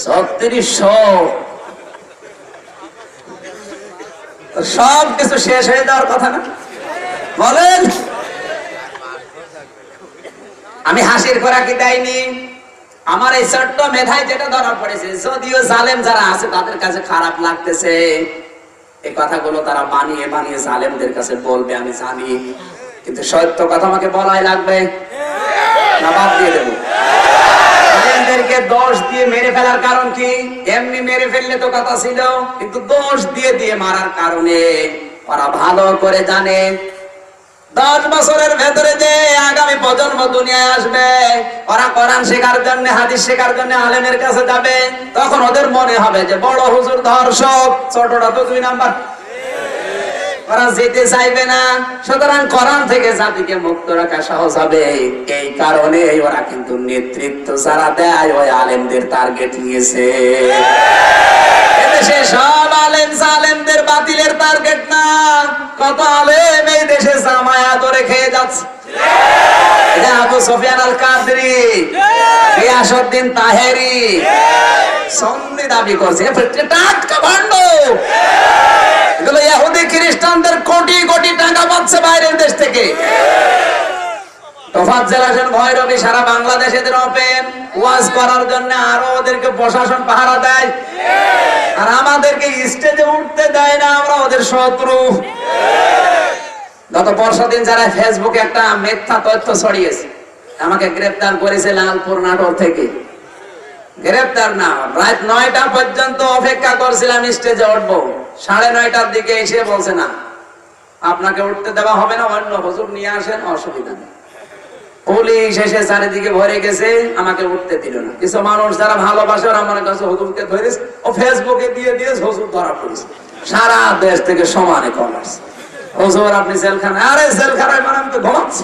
B: 3600 সব কিছু শেষ হয়ে যাওয়ার কথা না, বলেন? আমি হাসির খোরাকি দেয়নি। আমার এই ছোট্ট মেধায় যেটা ধরা পড়েছে, যদিও জালেম যারা আছে তাদের কাছে খারাপ লাগতেছে, এই কথাগুলো তারা বানিয়ে বানিয়ে জালেমদের কাছে বলবে, আমি জানি। কিন্তু সত্য কথা আমাকে বলাই লাগবে, না বাদ দিয়ে দেবো? জালেমদেরকে দোষ দিয়ে মেরে ফেলার কারণ কি? এমনি মেরে ফেললে তো কথা ছিল, কিন্তু দোষ দিয়ে দিয়ে মারার কারণে ওরা ভালো করে জানে 10 বছরের ভেতরে যে আগামী প্রজন্ম দুনিয়ায় আসবে, ওরা কোরআন শেখার জন্য, হাদিস শেখার জন্য আলেমের কাছে যাবে। তখন ওদের মনে হবে যে বড় হুজুর ধর্ষক, ছোটটা তো 2 নাম্বার। ওরা যেতে চাইবে না। সুতরাং কোরআন থেকে জাতিকে মুক্ত রাখা সহজ হবে। এই কারণে ওরা কিন্তু নেতৃত্ব যারা দেয় ওই আলেমদের টার্গেট নিয়েছে। এদেশে সব আলেম জালেমদের বাতিলের টার্গেট না। কত আলেম এই দেশে জামায়া ধরে খেয়ে যাচ্ছে। আবু সুফিয়ান আল কাদরি, গিয়াসউদ্দিন তাহেরি সন্ধি দাবি করছে, টাটকা ভান্ড। এগুলো ইহুদি খ্রিস্টানদের কোটি কোটি টাকা পাচ্ছে বাইরের দেশ থেকে। তোফাজ্জল হোসেন ভৈরবী সারা বাংলাদেশে এদের ওপেন ওয়াজ করার জন্য, আরো ওদেরকে প্রশাসন পাহারা দেয়, আর আমাদেরকে স্টেজে উঠতে দেয় না। আমরা ওদের শত্রু। গত পরশুদিন যারা ফেসবুকে একটা মিথ্যা তথ্য ছড়িয়েছে, আমাকে গ্রেফতার করেছে লালপুর নাটোর থেকে। গ্রেফতার না, রাত 9টা পর্যন্ত অপেক্ষা করছিলাম স্টেজে উঠবো। 9:30টার দিকে এসে বলছে না, আপনাকে উঠতে দেওয়া হবে না, অন্য হুজুর নিয়ে আসেন, অসুবিধা নেই। পুলিশ এসে চারিদিকে ভরে গেছে, আমাকে উঠতে দিল না। কিছু মানুষ যারা ভালোবাসে ওরা আমার কাছে হুজুরকে ধরেছে, ও ফেসবুকে দিয়ে দিয়ে হুজুর ধরা পড়েছে। সারা দেশ থেকে সমানে কল আসছে, হুজুর আপনি জেলখানায়। আরে জেলখানায় মানে আমি তো ঘুমাচ্ছি।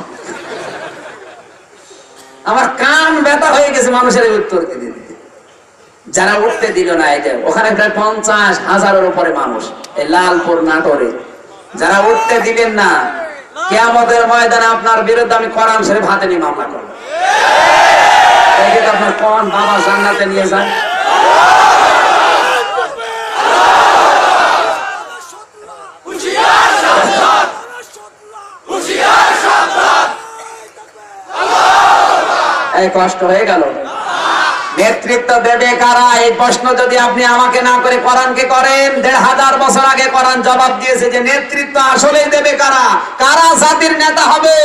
B: আমার কান ব্যথা হয়ে গেছে মানুষের উত্তর দিতে দিতে। যারা উঠতে দিল না, এই যে ওখানে প্রায় 50,000-এর উপরে মানুষ এই লালপুর নাটোরে, যারা উঠতে দিলেন না, কিয়ামতের ময়দানে আপনার বিরুদ্ধে আমি কোরআন শরীফ হাতে নিয়ে মামলা করব। আপনার কোন বাবা জান্নাতে নিয়ে যান? এই কষ্ট হয়ে গেল। নেতৃত্ব দেবে কারা? এই প্রশ্ন যদি আপনি আমাকে না করে কোরআনকে করেন, 1500 বছর আগে কোরআন জবাব দিয়েছে যে নেতৃত্ব আসলেই দেবে কারা, কারা জাতির নেতা হবে।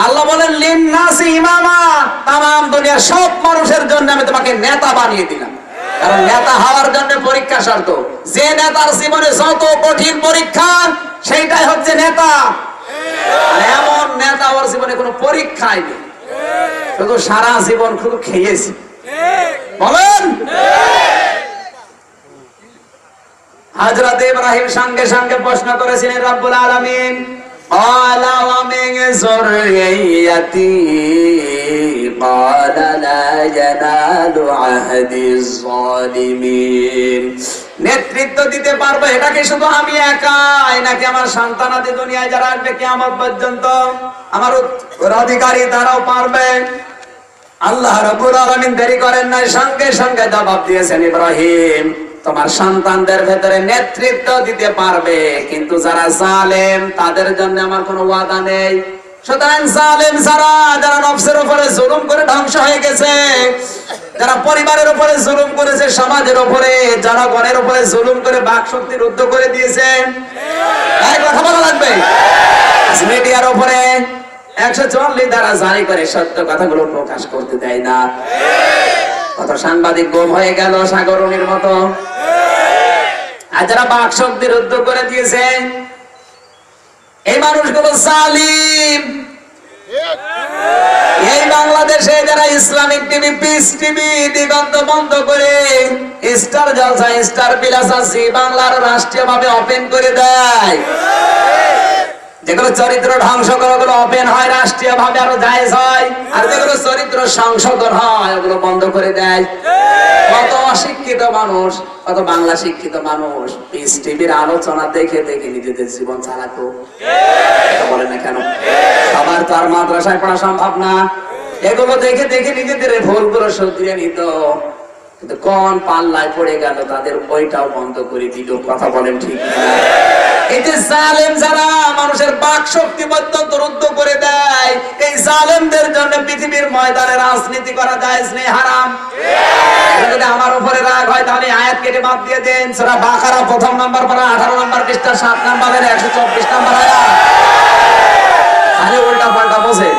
B: আল্লাহ বলেন লিন্নাসি ইমামা, তামাম দুনিয়ার সব মানুষের জন্য আমি তোমাকে নেতা বানিয়ে দিলাম। কারণ নেতা হওয়ার জন্য পরীক্ষা শর্ত। যে নেতার জীবনে যত কঠিন পরীক্ষা, সেইটাই হচ্ছে নেতা। আর এমন নেতা ওর জীবনে কোনো পরীক্ষাই নেই, শুধু সারা জীবন শুধু খেয়েছি। বলেন, হযরত ইব্রাহিম সঙ্গে সঙ্গে প্রশ্ন করেছিলেন রব্বুল আলামিন, আলা ওয়া ذريتي قال لا ينال عهد الظالمين। নেতৃত্ব দিতে পারবো এটা কি শুধু আমি একাই, নাকি আমার সন্তানাদি দুনিয়ায় যারা আসবে কিয়ামত পর্যন্ত আমার অধিকারী তারাও পারবে? আল্লাহ রাব্বুল আলামিন দেরি করেন নাই, সঙ্গে সঙ্গে জবাব দিয়েছেন, ইব্রাহিম তোমার সন্তানদের ভেতরে নেতৃত্ব দিতে পারবে, কিন্তু যারা জালেম তাদের জন্য আমার কোনো ওয়াদা নেই। সুতরাং জালেম যারা, যারা নফসের উপরে জুলুম করে ধ্বংস হয়ে গেছে, যারা পরিবারের উপরে জুলুম করেছে, সমাজের উপরে, জনগণের উপরে জুলুম করে বাক শক্তি রুদ্ধ করে দিয়েছে, এই কথা বলা লাগবে। মিডিয়ার উপরে 144 দ্বারা জারি করে সত্য কথাগুলো প্রকাশ করতে দেয় না। কত সাংবাদিক গুম হয়ে গেল সাগরণীর মতো। আর যারা বাক শক্তি রুদ্ধ করে দিয়েছে এই মানুষগুলো জালিম। এই বাংলাদেশে যারা ইসলামিক টিভি, পিস টিভি, দিগন্ত বন্ধ করে স্টার জলসা, স্টার বিলাস আছে বাংলার রাষ্ট্রীয়ভাবে ওপেন করে দেয়, যেগুলো চরিত্র ধ্বংস করে ওগুলো ওপেন হয় রাষ্ট্রীয় ভাবে, আরো জায়েজ হয়, আর যেগুলো চরিত্র সংশোধন হয় ওগুলো বন্ধ করে দেয়। কত অশিক্ষিত মানুষ, কত বাংলা শিক্ষিত মানুষ পিস টিভির আলোচনা দেখে দেখে নিজেদের জীবন চালাতো। বলেন না কেন? সবার তো আর মাদ্রাসায় পড়া সম্ভব না। এগুলো দেখে দেখে নিজেদের ভুলগুলো শুধরিয়ে নিত, কিন্তু কোন পাল্লায় পড়ে গেল তাদের ওইটাও বন্ধ করে দিল। কথা বলেন ঠিক না? এই যে জালেম যারা মানুষের বাক শক্তি পর্যন্ত রুদ্ধ করে দেয়, এই জালেমদের জন্য পৃথিবীর ময়দানে রাজনীতি করা জায়েজ নেই, হারাম। যদি আমার উপরে রাগ হয় তাহলে আয়াত কেটে বাদ দিয়ে দেন। সূরা বাকারা প্রথম নাম্বার পারা 18 নাম্বার পৃষ্ঠা 7 নাম্বারের 124 নাম্বার আয়াত। আরে উল্টা পাল্টা বসে